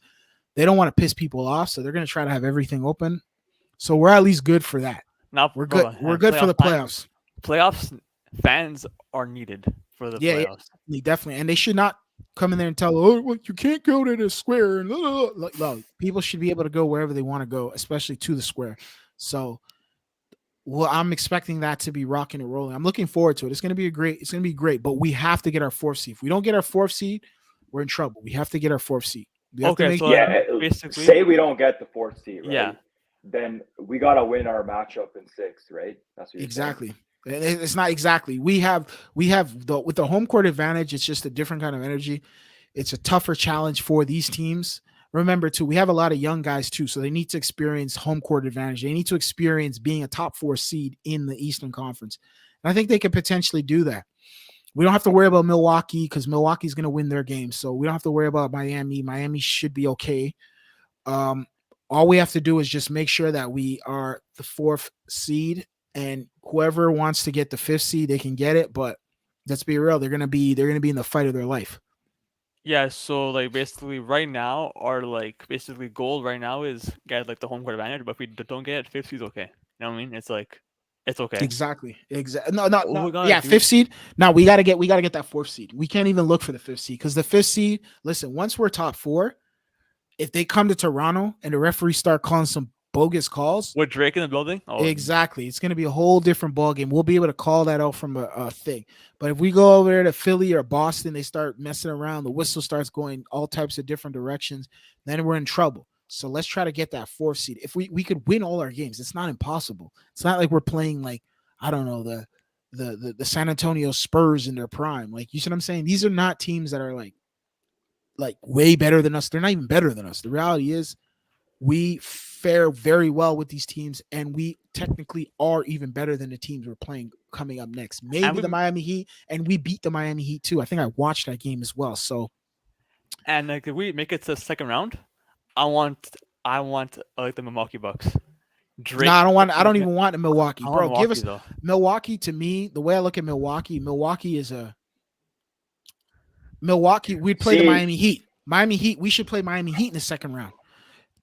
they don't want to piss people off. So they're going to try to have everything open. So we're at least good for that. Now We're good. We're good for the playoffs. Playoffs fans are needed for the Yeah, playoffs. definitely, and they should not come in there and tell, oh, well, you can't go to the square. And no, people should be able to go wherever they want to go, especially to the square. So, well, I'm expecting that to be rocking and rolling. I'm looking forward to it. It's going to be great. But we have to get our fourth seed. If we don't get our fourth seed, we're in trouble. We have to get our fourth seed. We have to Okay, make so Yeah, basically, say we don't get the 4th seed, right? Yeah. Then we gotta win our matchup in 6, right? That's what you're saying. exactly. It's not exactly. We have with the home court advantage. It's just a different kind of energy. It's a tougher challenge for these teams. Remember, too, we have a lot of young guys, too, so they need to experience home court advantage. They need to experience being a top 4 seed in the Eastern Conference. And I think they could potentially do that. We don't have to worry about Milwaukee because Milwaukee's going to win their game. So we don't have to worry about Miami. Miami should be okay. All we have to do is just make sure that we are the 4th seed, and whoever wants to get the 5th seed, they can get it. But let's be real, they're gonna be in the fight of their life. yeah. So like basically, right now, our like basically goal right now is get like the home court advantage. But if we don't get it, 50 is okay. You know what I mean? It's like it's okay. Exactly. No, What no. we gotta Yeah, do- 5th seed. Now we gotta get that 4th seed. We can't even look for the 5th seed because the 5th seed. Listen, once we're top 4, if they come to Toronto and the referees start calling some bogus calls, With Drake in the building? Oh, exactly, it's going to be a whole different ball game. We'll be able to call that out from a thing. But if we go over there to Philly or Boston, they start messing around. The whistle starts going all types of different directions. Then we're in trouble. So let's try to get that 4th seed. If we could win all our games, it's not impossible. It's not like we're playing like I don't know the San Antonio Spurs in their prime. Like you see what I'm saying? These are not teams that are like way better than us. They're not even better than us. The reality is we fare very well with these teams, and we technically are even better than the teams we're playing coming up next. Maybe the Miami Heat, and we beat the Miami Heat too. I think I watched that game as well. So And like if we make it to the second round, I want I want like the Milwaukee Bucks. No, I Drake. don't want. I don't even want Milwaukee, I want bro. Give Milwaukee us though. Milwaukee. To me, the way I look at Milwaukee, Milwaukee is a Milwaukee. We'd play the See, Miami Heat. Miami Heat. We should play Miami Heat in the second round.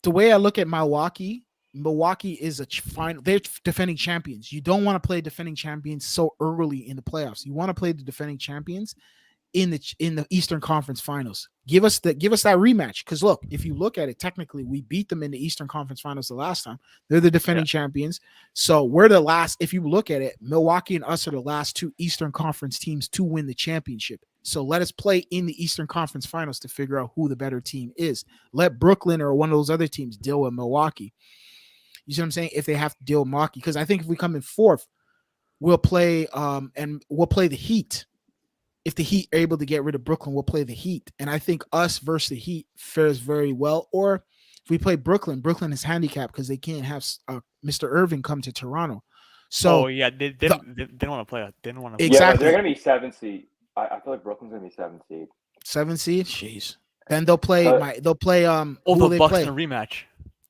The way I look at Milwaukee, Milwaukee is a final. They're defending champions. You don't want to play defending champions so early in the playoffs. You want to play the defending champions in the Eastern Conference Finals. Give us that rematch. Because look, if you look at it, technically we beat them in the Eastern Conference Finals the last time. They're the Yeah. defending champions. So we're the last. If you look at it, Milwaukee and us are the last two Eastern Conference teams to win the championship. So let us play in the Eastern Conference Finals to figure out who the better team is. Let Brooklyn or one of those other teams deal with Milwaukee. You see what I'm saying? If they have to deal with Milwaukee, because I think if we come in fourth, we'll play and we'll play the Heat. If the Heat are able to get rid of Brooklyn, we'll play the Heat. And I think us versus the Heat fares very well. Or if we play Brooklyn, Brooklyn is handicapped because they can't have Mr. Irving come to Toronto. Oh So yeah, they the, didn't want to play. They didn't want to yeah, play. but they're exactly gonna be 7 seed. I feel like Brooklyn's gonna be 7 seed. 7 seed. Jeez. Then they'll play Cause Oh, who the will they Bucks in play? a rematch.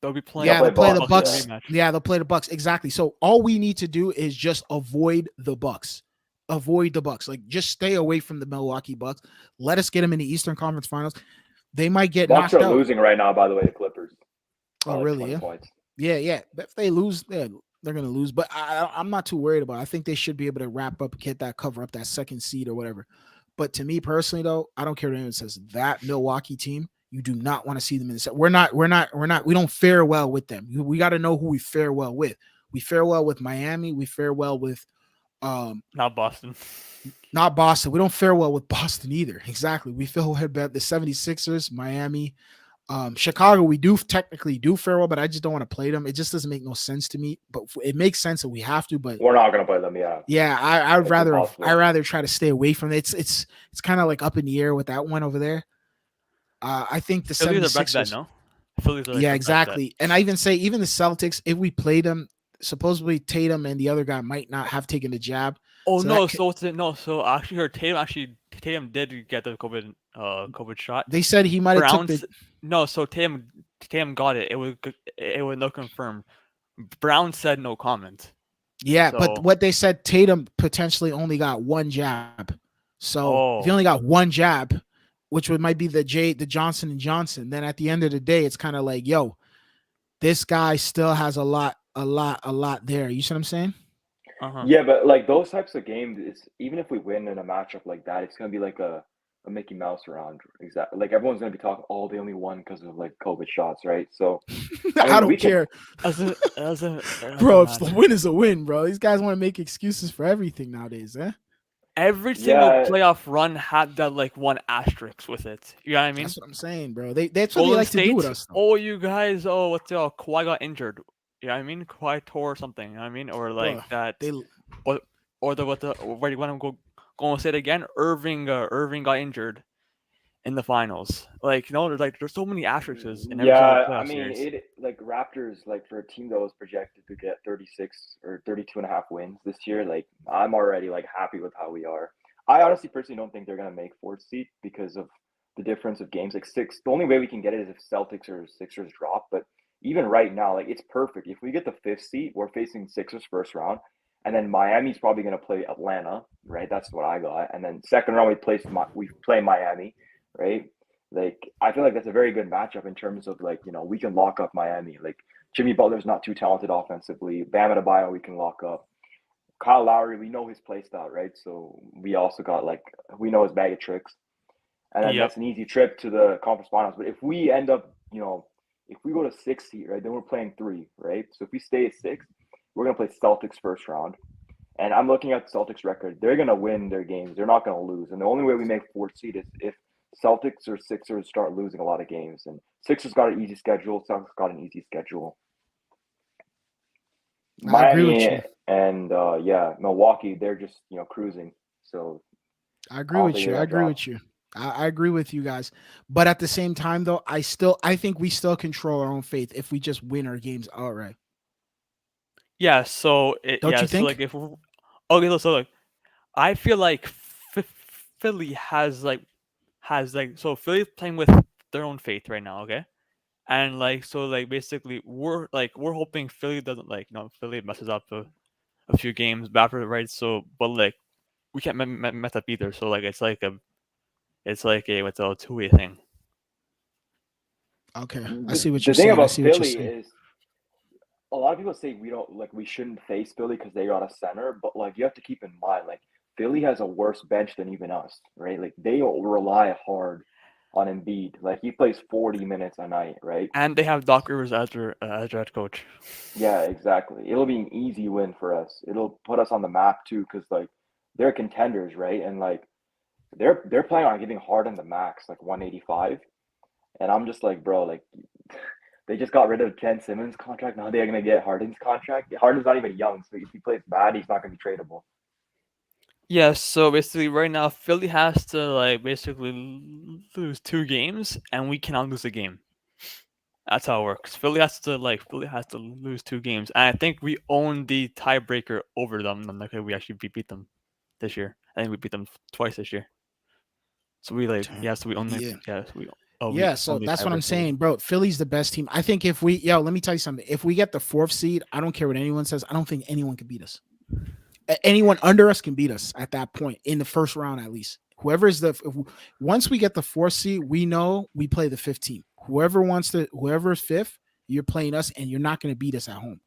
They'll be they'll playing Yeah, play they'll play the Bucks. Bucks in a Bucks. Yeah. rematch. Yeah, they'll play the Bucks. Exactly. So all we need to do is just avoid the Bucks. Avoid the Bucks. Like just stay away from the Milwaukee Bucks. Let us get them in the Eastern Conference Finals. They might get Bucks knocked are out. losing right now, by the way, the Clippers by Oh, like really? 20 Yeah. points. Yeah, yeah. But if they lose, they're gonna lose. But I'm not too worried about it. I think they should be able to wrap up, get that cover up that second seed or whatever. But to me personally, though, I don't care what anyone says. That Milwaukee team, you do not want to see them in the set. We don't fare well with them. We got to know who we fare well with. We fare well with Miami. We fare well with Not Boston. not Boston. We don't fare well with Boston either. Exactly. We feel about the 76ers, Miami, Chicago, we do technically do fare well, but I just don't want to play them. It just doesn't make no sense to me. But it makes sense that we have to. But We're not gonna play them. Yeah, yeah, I'd it's rather I impossible. rather try to stay away from it. It's kind of like up in the air with that one over there. I think the Phillies are best bet. 76ers. No, Phillies are like Yeah, the best bet. exactly. And I even say even the Celtics, if we played them, supposedly Tatum and the other guy might not have taken the jab. Oh So no, that no, so I actually heard Tatum did get the COVID shot. they said he might have took the Browns no, so Tatum got it. It was no confirmed. Brown said no comment. yeah, but So what they said Tatum potentially only got one jab. So if he oh only got one jab, which might be the Johnson and Johnson, then at the end of the day, it's kind of like, yo, this guy still has a lot there. You see what I'm saying? uh-huh. Yeah, but like those types of games, it's even if we win in a matchup like that, it's gonna be like a Mickey Mouse round. Exactly. Like everyone's gonna be talking, oh, they only won because of like COVID shots, right? So I I mean, don't we can. care, Doesn't bro. If the matter. win is a win, bro. These guys want to make excuses for everything nowadays, eh? Every single Yeah, playoff run had that like one asterisk with it. You know what I mean? That's what I'm saying, bro. That's what they Golden like to do with State. us, though, Oh, you guys. Oh, what's Kawhi got injured. You know what I mean? Kawhi tore something. You know what I mean? Or bro. like that. They Or where do you want to go and say it again? Irving got injured in the finals. Like there's so many asterisks in every single yeah. I playoff mean, series. it like Raptors, like for a team that was projected to get 36 or 32.5 wins this year, like I'm already like happy with how we are. I honestly personally don't think they're gonna make fourth seed because of the difference of games. Like six, the only way we can get it is if Celtics or Sixers drop. But even right now, like it's perfect. If we get the fifth seed, we're facing Sixers first round, and then Miami's probably gonna play Atlanta, right? That's what I got. And then second round we play Miami, right? Like I feel like that's a very good matchup in terms of like we can lock up Miami. Like Jimmy Butler's not too talented offensively. Bam Adebayo we can lock up. Kyle Lowry, we know his play style, right? So we also got like we know his bag of tricks, and then Yep. that's an easy trip to the conference finals. But if we end up, if we go to 6 seed, right, then we're playing three, right? So if we stay at six, we're gonna play Celtics first round. And I'm looking at the Celtics record. They're gonna win their games. They're not gonna lose. And the only way we make fourth seed is if Celtics or Sixers start losing a lot of games. And Sixers got an easy schedule. Celtics got an easy schedule. I agree with Miami you. and yeah, Milwaukee, they're just cruising. So I I agree don't with think you. they're I gonna agree drop. with you. I agree with you guys. But at the same time, though, I think we still control our own fate if we just win our games outright. Yeah. Don't you So like think? if okay, so like I feel like Philly has like so Philly's playing with their own fate right now, okay? And like so like basically we're hoping Philly doesn't Philly messes up a few games after, right? So but like we can't mess up either. So like it's like a what's a two-way thing. Okay, I see what The you're thing saying. I about see what you're Philly saying. is a lot of people say we don't like we shouldn't face Philly because they got a center, but like you have to keep in mind like Philly has a worse bench than even us, right? Like they rely hard on Embiid. Like he plays 40 minutes a night, right? And they have Doc Rivers as their head coach. Yeah, exactly. It'll be an easy win for us. It'll put us on the map too, because like they're contenders, right? And like they're planning on getting hard on the max, like 185. And I'm just like, bro, like they just got rid of Ken Simmons' contract. Now they're gonna get Harden's contract. Harden's not even young, so if he plays bad, he's not gonna be tradable. Yeah, so basically right now Philly has to like basically lose 2 games and we cannot lose a game. That's how it works. Philly has to lose 2 games. And I think we own the tiebreaker over them. Like we actually beat them this year. I think we beat them twice this year. So we like Damn. yeah, so we own Yeah. we Yeah, so own the that's what I'm tiebreaker. saying, bro. Philly's the best team. I think if we, let me tell you something. If we get the 4th seed, I don't care what anyone says. I don't think anyone can beat us. Anyone under us can beat us at that point in the first round, at least. Whoever is once we get the 4th seed, we know we play the 5th team. Whoever is 5th, you're playing us, and you're not going to beat us at home.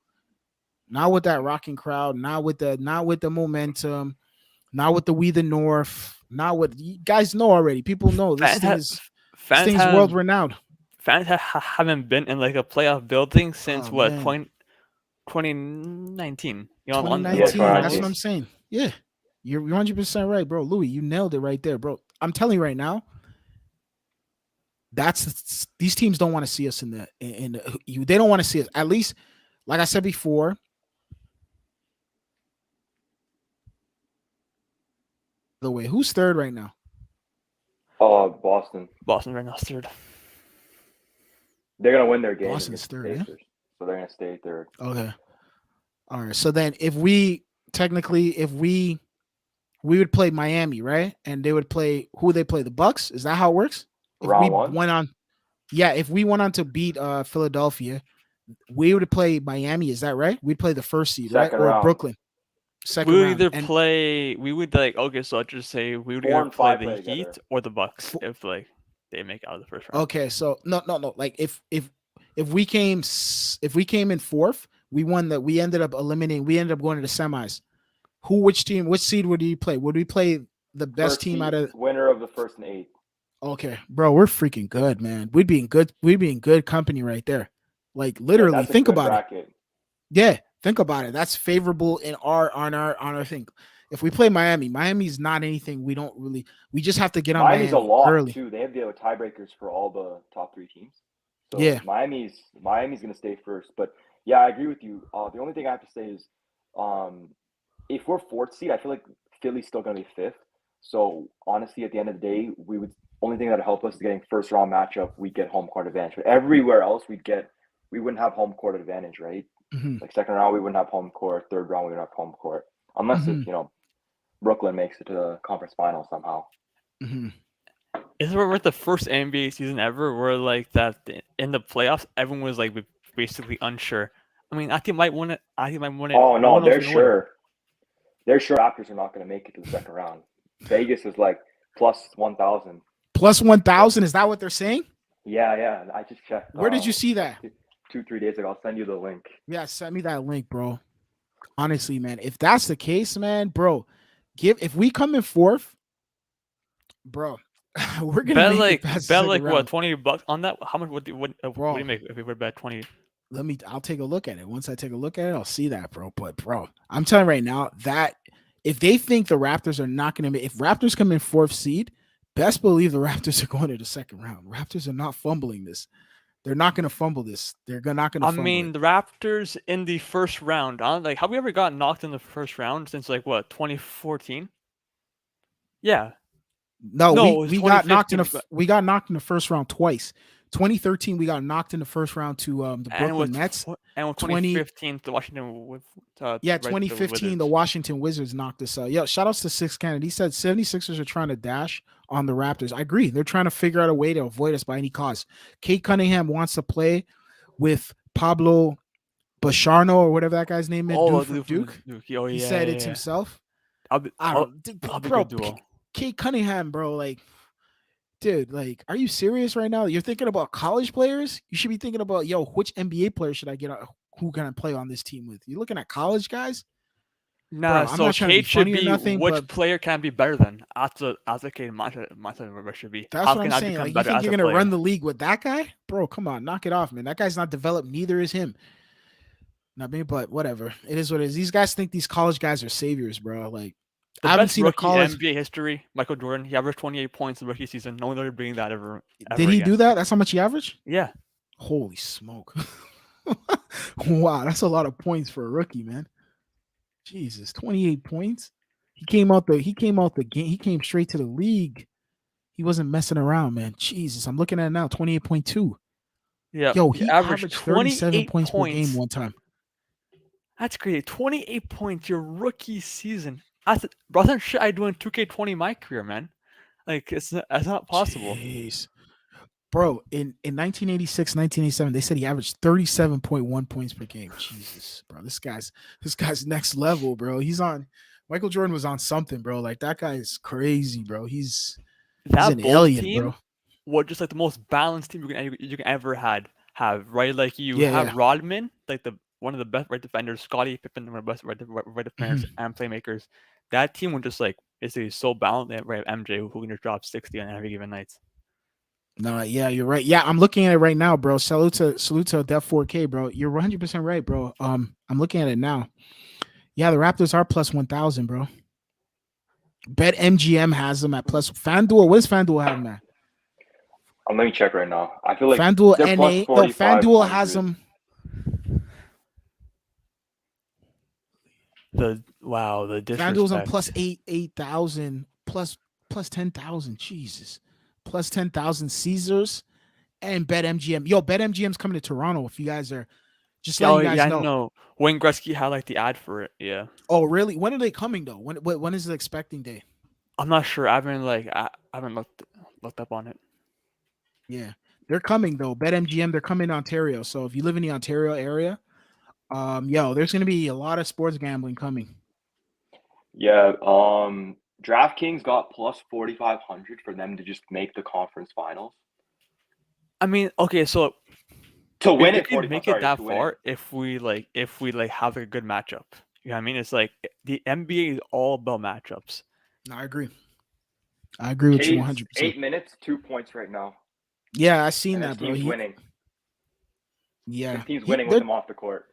Not with that rocking crowd, not with the momentum, not with the We the North, not with you guys know already. People know this thing is Fans world have renowned. haven't been in like a playoff building since Oh what man, 2019. On Yeah, 2019. That's what 2019. I'm 2019. saying. Yeah, you're 100% right, bro. Louis, you nailed it right there, bro. I'm telling you right now, these teams don't want to see us they don't want to see us. At least, like I said before, the way who's third right now? Boston. Boston right now is third. They're gonna win their game Boston's against the third, yeah. Pacers, so they're gonna stay third. Okay. All right. So then if we would play Miami, right? And they would play who they play, the Bucks? Is that how it works? If we Round one, went on if we went on to beat Philadelphia, we would play Miami, is that right? We'd play the 1st seed, right? second Or round, Brooklyn, We 2nd would round. either And play. We would like okay. So I'll just say we would 4 either and play 5 the play Heat together. or the Bucks Fo- if like they make out of the first round. okay, so no. Like if we came in 4th, we ended up going to the semis. Which seed would you play? Would we play the best First team out seed, of winner of the first and eighth. Okay, bro, we're freaking good, man. We'd be in good company right there. Like Yeah, literally, that's a think good about it. bracket. Yeah, think about it. That's favorable in our thing. If we play Miami's not anything. We just have to get on Miami's a Miami lock early. too. They have the tiebreakers for all the top 3 teams. So Yeah. Miami's gonna stay first. But yeah, I agree with you. The only thing I have to say is, if we're 4th seed, I feel like Philly's still gonna be 5th. So honestly, at the end of the day, we would only thing that would help us is getting first round matchup. We get home court advantage. But everywhere else, we wouldn't have home court advantage, right? Mm-hmm. Like second round, we wouldn't have home court. Third round, we wouldn't have home court, unless Mm-hmm. if Brooklyn makes it to the conference final somehow. Mm-hmm. Is we're the first NBA season ever where like that in the playoffs everyone was like basically unsure. I mean, I think might win it. I think might win it. Oh No no, one knows they're who's gonna win. sure. They're sure Raptors are not going to make it to the second round. Vegas is like plus 1,000. Plus 1,000. Is that what they're saying? Yeah. I just checked. Where did you see that? 2-3 days ago. I'll send you the link. Yeah, send me that link, bro. Honestly, man, if that's the case, man, bro, if we come in 4th, bro, we're gonna make it past the second like round. what $20 on that? How much would you Bro, make if we would bet 20? I'll take a look at it. Once I take a look at it, I'll see that, bro. But bro, I'm telling you right now that if they think the Raptors are not going to make, if Raptors come in 4th seed, best believe the Raptors are going to the second round. Raptors are not fumbling this. They're not going to fumble this. They're not going to fumble. I mean, the Raptors in the first round. Like, have we ever gotten knocked in the first round since like what 2014? Yeah. No, we got knocked in the first round twice. 2013, we got knocked in the first round to the And Brooklyn Nets. with 20 2015, the Washington with Yeah, right to the 2015, the Wizards. Washington Wizards knocked us out. Yo, shout outs to Six Cannon. He said 76ers are trying to dash on the Raptors. I agree. They're trying to figure out a way to avoid us by any cost. Kate Cunningham wants to play with Pablo Basharno or whatever that guy's name is, Oh, dude the from dude from the Duke. Duke. Oh He yeah, said yeah, it's yeah. himself. I'll be, I I'll, don't, dude, I'll be a bro. good duo. Kate Cunningham, bro. Like, dude, like, are you serious right now? You're thinking about college players? You should be thinking about, yo, which NBA player should I get? Who can I play on this team with? You're looking at college guys, Nah, bro. I'm so not trying to be Kate should funny or be nothing, which but player can be better than after Kate my should be. that's How what I'm can I saying. become Like, you better think as you're a gonna run player? the league with that guy, bro? Come on, knock it off, man. That guy's not developed. Neither is him. Not me, but whatever. It is what it is. These guys think these college guys are saviors, bro. Like, The I haven't best seen a rookie in college. NBA history, Michael Jordan. He averaged 28 points in the rookie season. No one ever bringing that Did ever he do again. that? That's how much he averaged. Yeah, Holy smoke! Wow, that's a lot of points for a rookie, man. Jesus, 28 points. He came out the game. He came straight to the league. He wasn't messing around, man. Jesus, I'm looking at it now. 28.2. yeah. Yo, He he averaged averaged 37 28 points per game points. one time. That's crazy. 28 points your rookie season. Bro, that's shit I do in 2K20 my career, man. Like that's not possible. Jeez. Bro, in 1986, 1987, they said he averaged 37.1 points per game. Jesus, bro. This guy's next level, bro. Michael Jordan was on something, bro. Like that guy is crazy, bro. He's That an Bulls alien, team bro. was just like the most balanced team you can ever have, right? Like you Yeah, have yeah. Rodman, like the one of the best right defenders, Scottie Pippen, one of the best right defenders Mhm. and playmakers. That team was just like basically so balanced. They have right MJ who can just drop 60 on every given night. No, yeah, you're right. Yeah, I'm looking at it right now, bro. Salute to Def 4K, bro. You're 100% right, bro. I'm looking at it now. Yeah, the Raptors are plus 1,000, bro. Bet MGM has them at plus FanDuel. What does FanDuel have them at? Let me check right now. I feel like FanDuel they're plus NA. No, FanDuel has 4,500. them. The FanDuel's on disrespect. plus 8,000 plus 10,000. Jesus, plus 10,000 Caesars and Bet MGM. Yo, Bet MGM's coming to Toronto. If you guys are just Yeah, letting oh, you yeah, guys I know. know. Wayne Gretzky had like the ad for it. Yeah, Oh, really? When are they coming though? When is the expecting day? I'm not sure. I haven't looked up on it. Yeah, they're coming though. Bet MGM, they're coming to Ontario. So if you live in the Ontario area, yo, there's gonna be a lot of sports gambling coming. Yeah, DraftKings got plus 4,500 for them to just make the conference finals. I mean, okay, so To we, win we it, can 40. I'm make it sorry, that to win it. far if we like have a good matchup. You know what I mean? It's like the NBA is all about matchups. No, I agree. I agree with you Cade's 100%. 8 minutes, 2 points right now, Yeah, I seen and that, bro. This Yeah, team's winning with him off the court.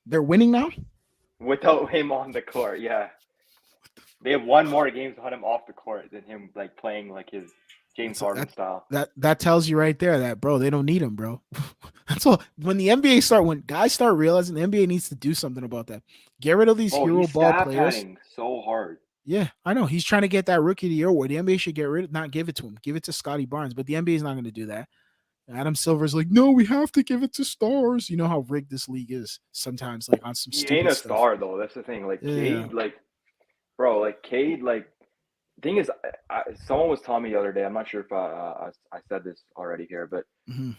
they're winning now. Without him on the court, yeah, they have won more games without him off the court than him like playing like his James So Harden style. that tells you right there that, bro, they don't need him, bro. That's all. When guys start realizing the NBA needs to do something about that, get rid of these Oh, hero he's ball stat players. padding so hard. Yeah, I know he's trying to get that rookie of the year award. The NBA should not give it to him. Give it to Scotty Barnes, but the NBA is not going to do that. Adam Silver's like, no, we have to give it to stars. You know how rigged this league is sometimes, like on some He ain't stupid a stuff. star though. That's the thing. Like Yeah. Cade, Cade, thing is, someone was telling me the other day. I'm not sure if I said this already here, but hmm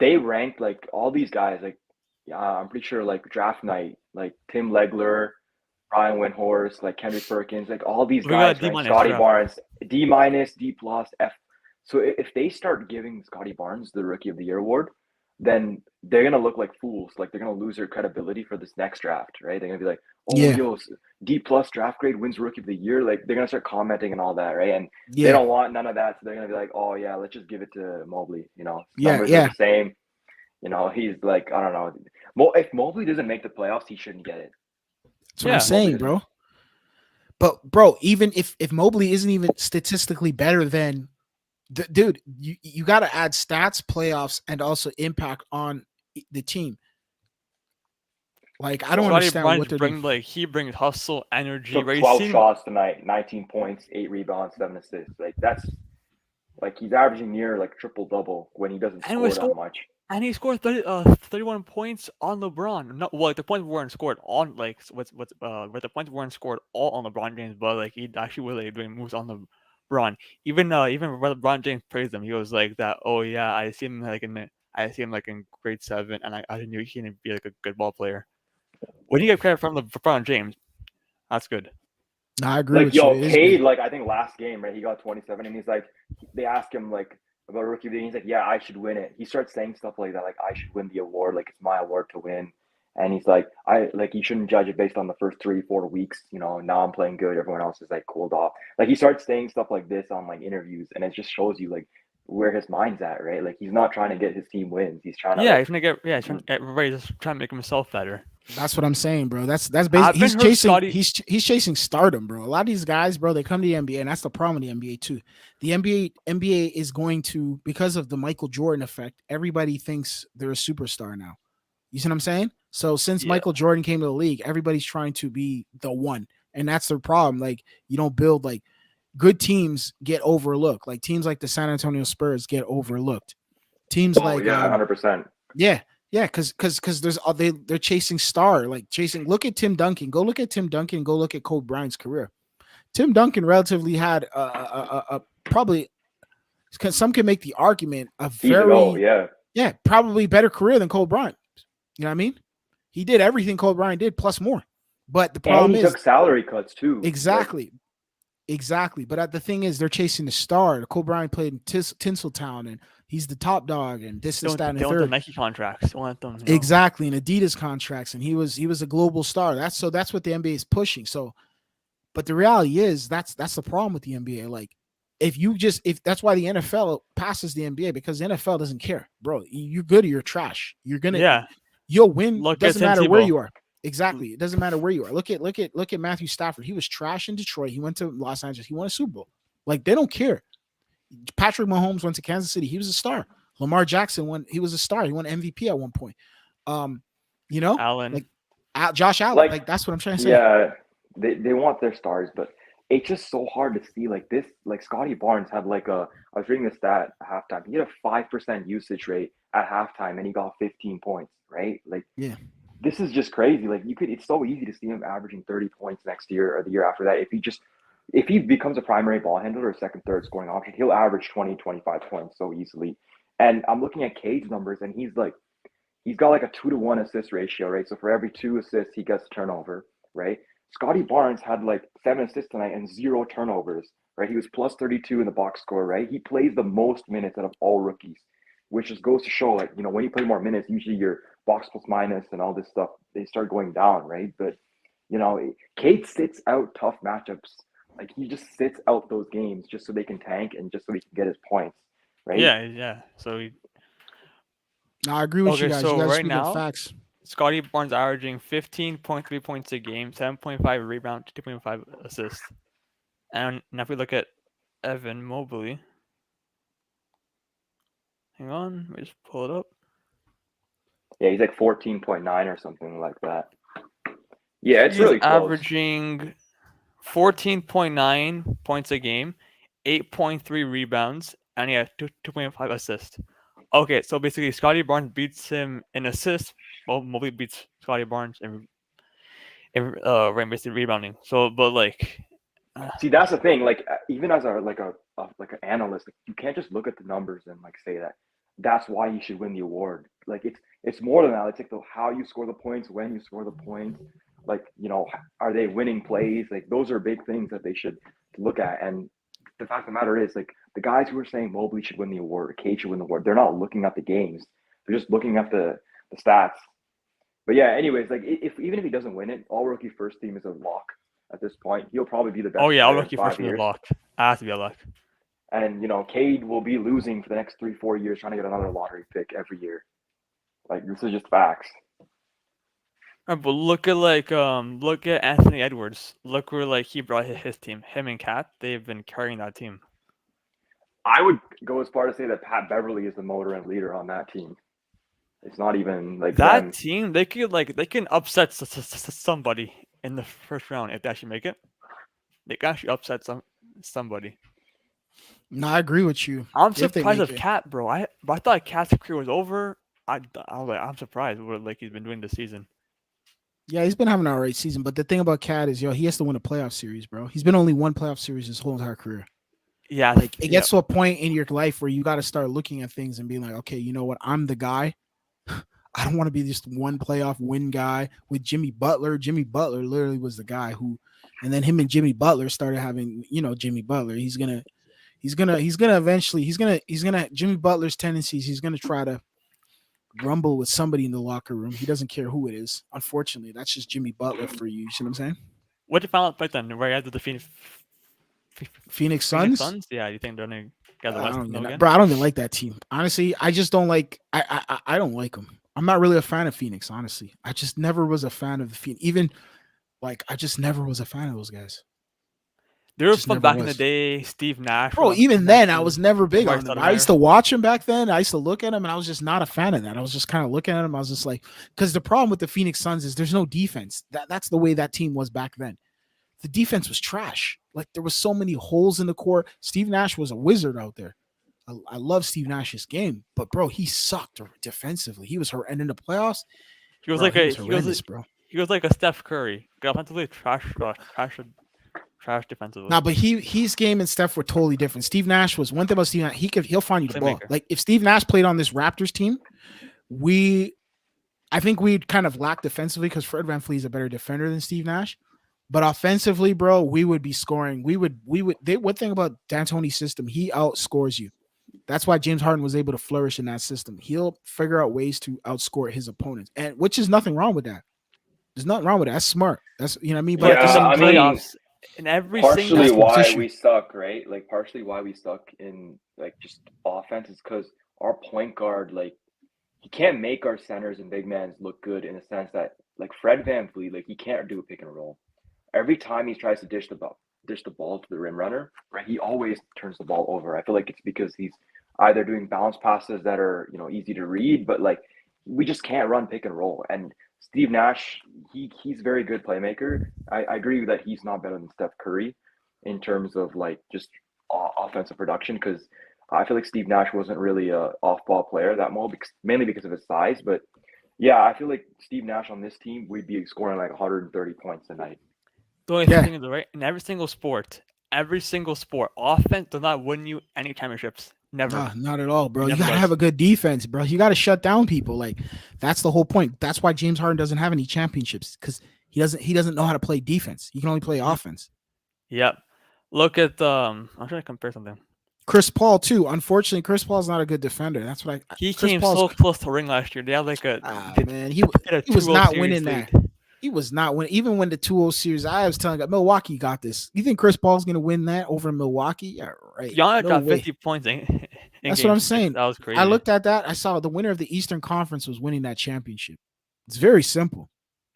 they ranked like all these guys. Like, yeah, I'm pretty sure like draft night, like Tim Legler, Brian Windhorst, like Kendrick Perkins, like all these We got a guys D ranked minus Scotty draft. Barnes D minus, D plus, F. So if they start giving Scotty Barnes the Rookie of the Year award, then they're gonna look like fools. Like they're gonna lose their credibility for this next draft, right? They're gonna be like, "Oh, Yeah. yo, D plus draft grade wins Rookie of the Year." Like they're gonna start commenting and all that, right? And they Yeah. don't want none of that, so they're gonna be like, "Oh yeah, let's just give it to Mobley." You know, Yeah. numbers are Yeah. the same. You know, he's like, I don't know. If Mobley doesn't make the playoffs, he shouldn't get it. That's what I'm Yeah. saying, bro. But bro, even if Mobley isn't even statistically better than dude, you got to add stats, playoffs, and also impact on the team. Like I don't Scotty understand Barnes what they're doing. he brings hustle, energy, Took right? 12 shots tonight, 19 points, 8 rebounds, 7 assists. Like that's Like he's averaging near like triple double when he doesn't And we score that scored, much. and he scored 31 points on LeBron. No, well, like, the points weren't scored on like but the points weren't scored all on LeBron James, but like he actually was like doing moves on LeBron. Even LeBron James praised him. He was like that. Oh yeah, I see him like in grade 7, and I knew he can be like a good ball player. When you get credit from LeBron James, that's good. No, I agree Like with you. yo, It is Cade, good. like I think last game, right? He got 27, and he's like, they asked him like about rookie of the year. He's like, yeah, I should win it. He starts saying stuff like that, like I should win the award, like it's my award to win. And he's like, I like you shouldn't judge it based on the first 3 4 weeks. Now I'm playing good. Everyone else is like cooled off. Like he starts saying stuff like this on like interviews, and it just shows you like where his mind's at, right? Like he's not trying to get his team wins. He's trying to Yeah, like, he's gonna get everybody's just trying to make himself better. That's what I'm saying, bro. That's basically I've been he's heard chasing Scotty. he's chasing stardom, bro. A lot of these guys, bro, they come to the NBA, and that's the problem with the NBA too. The NBA is going to, because of the Michael Jordan effect, everybody thinks they're a superstar now. You see what I'm saying? So since Yeah, Michael Jordan came to the league, everybody's trying to be the one. And that's the problem. Like you don't build like good teams get overlooked. Like teams like the San Antonio Spurs get overlooked. Teams oh like yeah, 100%. yeah, yeah, because there's they're chasing star, like chasing. Look at Tim Duncan. Go look at Tim Duncan. Go look at Kobe Bryant's career. Tim Duncan relatively had probably, some can make the argument, a He's a goat, very, yeah. yeah, probably better career than Kobe Bryant. You know what I mean? He did everything Kobe Bryant did plus more. But the And problem he took is salary cuts too. Like exactly, exactly. But the thing is, they're chasing the star. Kobe Bryant played in Tinseltown, and he's the top dog, and this, that, and the they want the third. Nike contracts. They want them, Exactly, and Adidas contracts, and he was a global star. That's what the NBA is pushing. So, but the reality is that's the problem with the NBA. Like, if that's why the NFL passes the NBA, because the NFL doesn't care, bro. You're good or you're trash. Yeah, You'll win. look at Doesn't Tim matter where Tebow. you are. Exactly, it doesn't matter where you are. Look at Matthew Stafford. He was trash in Detroit. He went to Los Angeles. He won a Super Bowl. Like they don't care. Patrick Mahomes went to Kansas City. He was a star. Lamar Jackson won. He was a star. He won MVP at one point. Um, Allen. like Josh Allen. like Like that's what I'm trying to say. yeah, they want their stars, but it's just so hard to see like this. Like Scotty Barnes had like I was reading the stat at halftime. He had a 5% usage rate at halftime, and he got 15 points. Right, like Yeah. this is just crazy. Like it's so easy to see him averaging 30 points next year or the year after that. If he becomes a primary ball handler or second, third scoring option, he'll average 20, 25 points so easily. And I'm looking at Cade's numbers, and he's got like a 2-to-1 assist ratio, right? So for every 2 assists, he gets a turnover, right? Scotty Barnes had like 7 assists tonight and 0 turnovers, right? He was plus 32 in the box score, right? He plays the most minutes out of all rookies, which just goes to show, like, when you play more minutes, usually your box plus minus and all this stuff, they start going down, right? But, Cade sits out tough matchups. Like, he just sits out those games just so they can tank and just so he can get his points, right? Yeah. So No, I agree with you okay, guys. You so guys right speak of now, facts. Scotty Barnes averaging 15.3 points a game, 7.5 rebounds, 2.5 assists. And now if we look at Evan Mobley, hang on, let me just pull it up. Yeah, he's like 14.9 or something like that. Yeah, it's He's really close. averaging 14.9 points a game, 8.3 rebounds, and he had 2.5 assists. Okay, so basically Scotty Barnes beats him in assists, while Mobley beats Scotty Barnes in basically rebounding. So, but like, See, that's the thing. Like, even as an analyst, like, you can't just look at the numbers and like say that that's why you should win the award. Like, it's more than that. It's like how you score the points, when you score the points. Like, are they winning plays? Like, those are big things that they should look at. And the fact of the matter is, like, the guys who are saying Mobley should win the award, or Kate should win the award, they're not looking at the games. They're just looking at the stats. But yeah, anyways, like even if he doesn't win it, all rookie first team is a lock at this point. He'll probably be the best oh yeah, I'll player in look you first 5 in the years. lock. I have to be a lock. And Cade will be losing for the next 3-4 years, trying to get another lottery pick every year. Like, this is just facts. But look at Anthony Edwards. Look where like he brought his team. Him and Kat, they've been carrying that team. I would go as far to say that Pat Beverly is the motor and leader on that team. It's not even like That them. team, they can upset somebody in the first round if they actually make it. They can actually upset somebody. No, I agree with you. I'm If they surprised make of it, Cat, bro. I thought Cat's career was over. I was like, I'm surprised what like he's been doing this season. yeah, he's been having an alright season. But the thing about Cat is, yo, he has to win a playoff series, bro. He's been only one playoff series his whole entire career. Yeah, Like it yeah. gets to a point in your life where you got to start looking at things and being like, okay, you know what? I'm the guy. I don't want to be just one playoff win guy with Jimmy Butler. Jimmy Butler literally was the guy who, and then him and Jimmy Butler started having, Jimmy Butler. He's gonna eventually, he's gonna Jimmy Butler's tendencies. He's gonna try to rumble with somebody in the locker room. He doesn't care who it is. Unfortunately, that's just Jimmy Butler for you. You see what I'm saying? What did you find out back then? Right after the Phoenix Phoenix Suns. Suns? Yeah, you think they're gonna get the I West don't no get, again? bro. I don't even like that team. Honestly, I just don't like. I don't like them. I'm not really a fan of Phoenix. Honestly, I just never was a fan of the Phoenix. Even like, I just never was a fan of those guys. They were Just fun never back in the was, day. Steve Nash bro. was on Even that then, I team. was never big Mark on them. I used Stoudemire. to watch them back then. I used to look at them, and I was just not a fan of that. I was just kind of looking at them. I was just like, because the problem with the Phoenix Suns is there's no defense. That's the way that team was back then. The defense was trash. Like there was so many holes in the court. Steve Nash was a wizard out there. I love Steve Nash's game, but bro, he sucked defensively. He was her, and in the playoffs, He was bro, like he a was horrendous, bro. he was like a Steph Curry. Offensively trash defensively. Nah, but his game and Steph were totally different. Steve Nash was one thing about Steve Nash. He'll find you the ball. Playmaker. Like if Steve Nash played on this Raptors team, I think we'd kind of lack defensively because Fred VanVleet is a better defender than Steve Nash. But offensively, bro, we would be scoring. One thing about D'Antoni's system, he outscores you. That's why James Harden was able to flourish in that system. He'll figure out ways to outscore his opponents, and which is nothing wrong with that. There's nothing wrong with that. That's smart. That's what I mean. But But at the in the Yeah, same I time, mean, playoffs, in every partially single that's the why position. we suck, right? Like partially why we suck in like just offense is because our point guard, like he can't make our centers and big mans look good in the sense that like Fred VanVleet, like he can't do a pick and roll. Every time he tries to dish the ball to the rim runner, right? He always turns the ball over. I feel like it's because he's either doing bounce passes that are, easy to read, but like we just can't run pick and roll. And Steve Nash, he's very good playmaker. I agree that he's not better than Steph Curry in terms of like just offensive production because I feel like Steve Nash wasn't really a off-ball player that well, mainly because of his size. But yeah, I feel like Steve Nash on this team, we'd be scoring like 130 points a night. the only Yeah, thing is right in every single sport, offense does not win you any championships. Never. nah, not at all, It bro. You never gotta have does. a good defense, bro. You gotta shut down people. Like that's the whole point. That's why James Harden doesn't have any championships because he doesn't know how to play defense. He can only play Mhm. offense. Yep. Look at I'm trying to compare something. Chris Paul too. Unfortunately, Chris Paul's not a good defender. That's what I. He Chris came Paul's. so close to ring last year. They had like Man, they had a he was 2-0 not series winning lead. that. He was not winning. Even when the 2-0 series, I was telling you, Milwaukee got this. You think Chris Paul's gonna win that over Milwaukee? Yeah, right. Giannis No got way. 50 points in That's what game I'm 6. saying. That was I crazy. looked at that. I saw the winner of the Eastern Conference was winning that championship. It's very simple.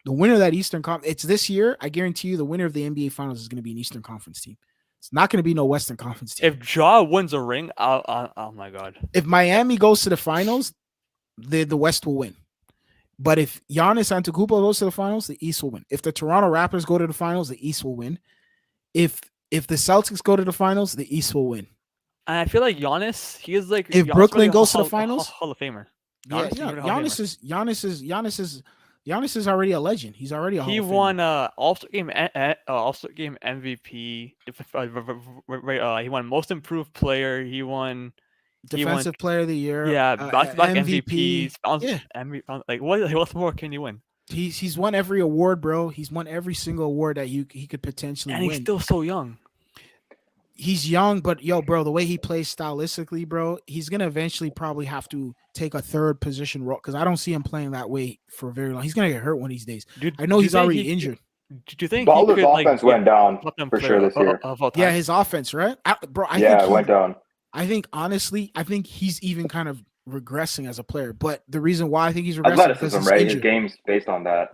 The winner of that Eastern Conference, it's this year. I guarantee you, the winner of the NBA Finals is going to be an Eastern Conference team. It's not going to be no Western Conference team. If Ja wins a ring, oh my god. If Miami goes to the finals, the West will win. But if Giannis Antetokounmpo goes to the finals, the East will win. If the Toronto Raptors go to the finals, the East will win. If the Celtics go to the finals, the East will win. And I feel like Giannis, he is like If Giannis Brooklyn really goes to the a finals, Hall of Famer. yeah, Giannis, yeah. he's a Hall of Famer. Giannis is already a legend. He's already a Hall He of Famer. won All-Star game MVP. He won Most Improved Player. He won Defensive Player of the Year. back-to-back MVP. MVPs. Yeah, Like what more can you win? he's won every award, bro. He's won every single award that he could potentially And he's win. still so young. He's young, but yo, bro, the way he plays stylistically, bro, he's gonna eventually probably have to take a third position role because I don't see him playing that way for very long. He's gonna get hurt one of these days. Do I know do you he's think already injured. do you think he Butler's could like offense be a went down top-10 for player sure this year. of all Yeah, time? his offense, right, bro? Yeah, it went down. I think honestly, I think he's even kind of regressing as a player. But the reason why I think he's regressing because Athleticism, he's right? His injured. game's based on that.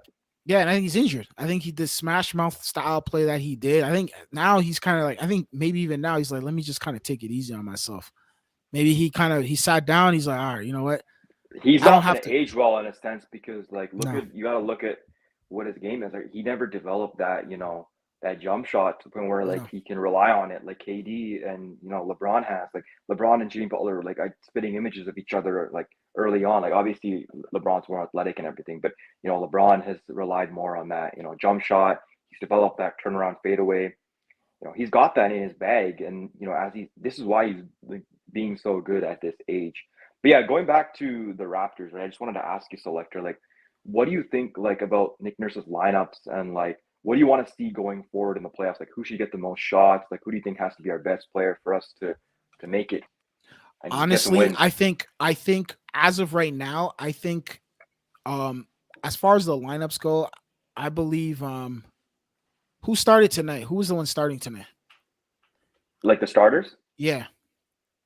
Yeah, and I think he's injured. I think he did smash mouth style play that he did. I think now he's kind of like, I think maybe even now he's like, let me just kind of take it easy on myself. Maybe he sat down. He's like, all right, you know what? He's I don't not have going to to. age well in a sense because, like, No, you got to look at what his game is. Like, he never developed that, that jump shot to the point where like No. he can rely on it, like KD and LeBron has. Like LeBron and Jimmy Butler, like spitting images of each other like early on. Like obviously LeBron's more athletic and everything, but LeBron has relied more on that jump shot. He's developed that turnaround fadeaway. He's got that in his bag, and this is why he's like being so good at this age. But yeah, going back to the Raptors, right? I just wanted to ask you, Selector, like, what do you think like about Nick Nurse's lineups, and like, what do you want to see going forward in the playoffs? Like, who should get the most shots? Like, who do you think has to be our best player for us to make it and get some Honestly, wins? I think as of right now, I think as far as the lineups go, I believe who started tonight? Who was the one starting tonight? Like the starters. Yeah.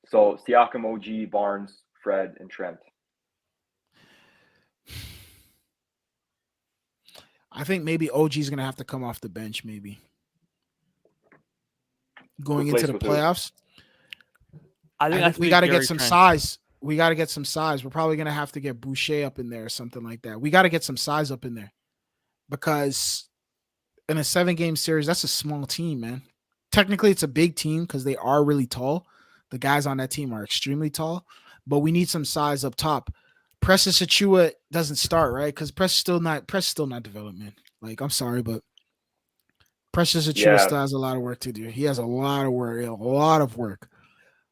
So Siakam, OG, Barnes, Fred, and Trent. I think maybe OG's gonna have to come off the bench, maybe going into Replaced the with who? playoffs. I I think think that's we got to get Gary some Trent. size. We got to get some size. We're probably gonna have to get Boucher up in there or something like that. We got to get some size up in there because in a 7-game series, that's a small team, man. Technically, it's a big team because they are really tall. The guys on that team are extremely tall, but we need some size up top. Precious Achua doesn't start, right? Because Precious still not development. Like, I'm sorry, but Precious Achua Yeah, still has a lot of work to do. He has a lot of work, a lot of work.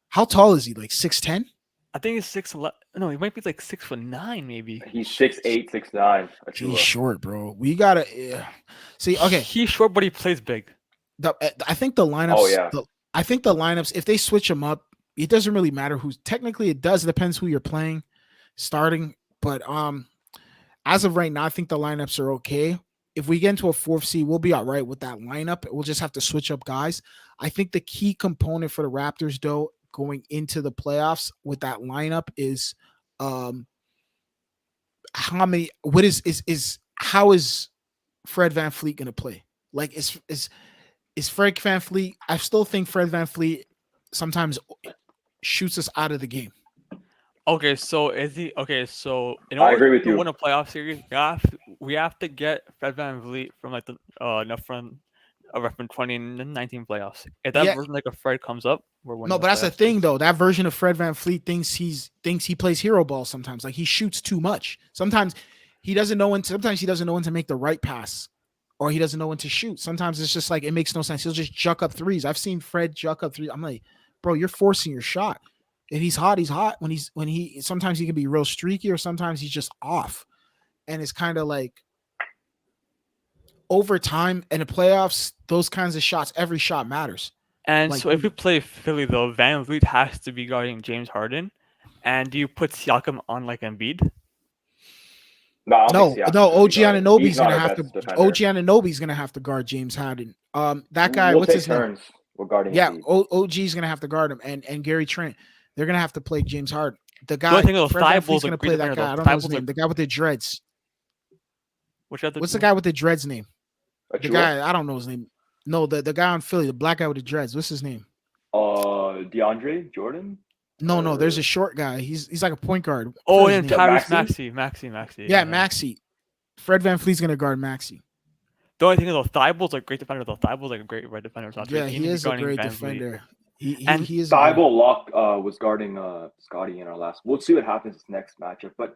How tall is he? Like 6'10"? I think he's 6'11". No, he might be like 6'9", maybe. he's 6'8", 6'9". He's Achua. short, bro. We gotta see. Okay, He's short, but he plays big. I think the Oh lineups. yeah, I think the lineups. If they switch them up, it doesn't really matter who's. Technically, it does. It depends who you're playing, starting. But as of right now, I think the lineups are okay. If we get into a 4th seed, we'll be all right with that lineup. We'll just have to switch up guys. I think the key component for the Raptors, though, going into the playoffs with that lineup is how many. What is how is Fred Van Fleet going to play? Like, is Fred Van Fleet? I still think Fred Van Fleet sometimes shoots us out of the game. Okay, so is he okay? So in I order agree with to you. win a playoff series, we have to get Fred VanVleet from like the enough from 2019 playoffs. If that Yeah, version like a Fred comes up, we're winning no, the but that's the playoff thing series. though. That version of Fred Van Fleet thinks he plays hero ball sometimes. Like he shoots too much. Sometimes he doesn't know when. Sometimes he doesn't know when to make the right pass, or he doesn't know when to shoot. Sometimes it's just like it makes no sense. He'll just juck up threes. I've seen Fred juck up threes. I'm like, bro, you're forcing your shot. If he's hot, he's hot. When he sometimes he can be real streaky, or sometimes he's just off. And it's kind of like over time in the playoffs, those kinds of shots, every shot matters. And Like so if we play Philly though, VanVleet has to be guarding James Harden. And do you put Siakam on like Embiid? No, I don't think no, Siakam's going to be OG guarding. He's Ananobi's not gonna our have to best defender. OG Ananobi's gonna have to guard James Harden. That guy, We'll what's take his name? turns with guarding Yeah, Embiid. OG's gonna have to guard him, and Gary Trent. They're gonna have to play James Harden. The The only guy, thing though, Fred VanVleet's Thibault's a gonna great play that defender guy. though. I don't know his Thibault's a name. The guy with the dreads. which other What's the guy with the dreads name? The Achua. guy, I don't know his name. No, the guy on Philly, the black guy with the dreads. What's his name? DeAndre Jordan. No, there's a Or short guy. He's like a point guard. I Oh, forgot his and name. Maxey? Maxey. Yeah, Maxey. Fred VanVleet's gonna guard Maxey. The only thing is though, Thibault's a great defender though. Thibault's like a great red defender. So Yeah, he he needs to be is a guarding great VanVleet. defender. He And he is a great. Thibault Locke was guarding Scotty in our last. We'll see what happens this next matchup. But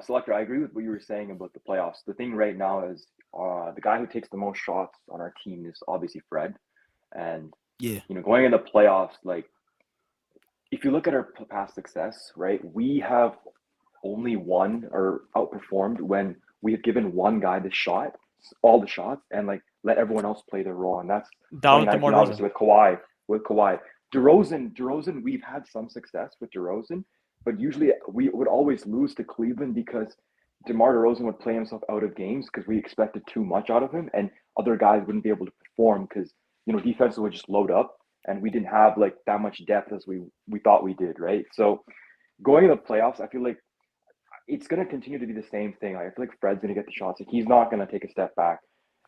Selector, I agree with what you were saying about the playoffs. The thing right now is the guy who takes the most shots on our team is obviously Fred, and Yeah. going in the playoffs, like if you look at our past success, right, we have only won or outperformed when we have given one guy the shot, all the shots, and like let everyone else play their role. And that's that was 2019, DeMar obviously DeRozan. with Kawhi. DeRozan, we've had some success with DeRozan, but usually we would always lose to Cleveland because DeMar DeRozan would play himself out of games because we expected too much out of him, and other guys wouldn't be able to perform because defenses would just load up, and we didn't have like that much depth as we thought we did, right? So going into the playoffs, I feel like it's going to continue to be the same thing. Like, I feel like Fred's going to get the shots. Like, he's not going to take a step back.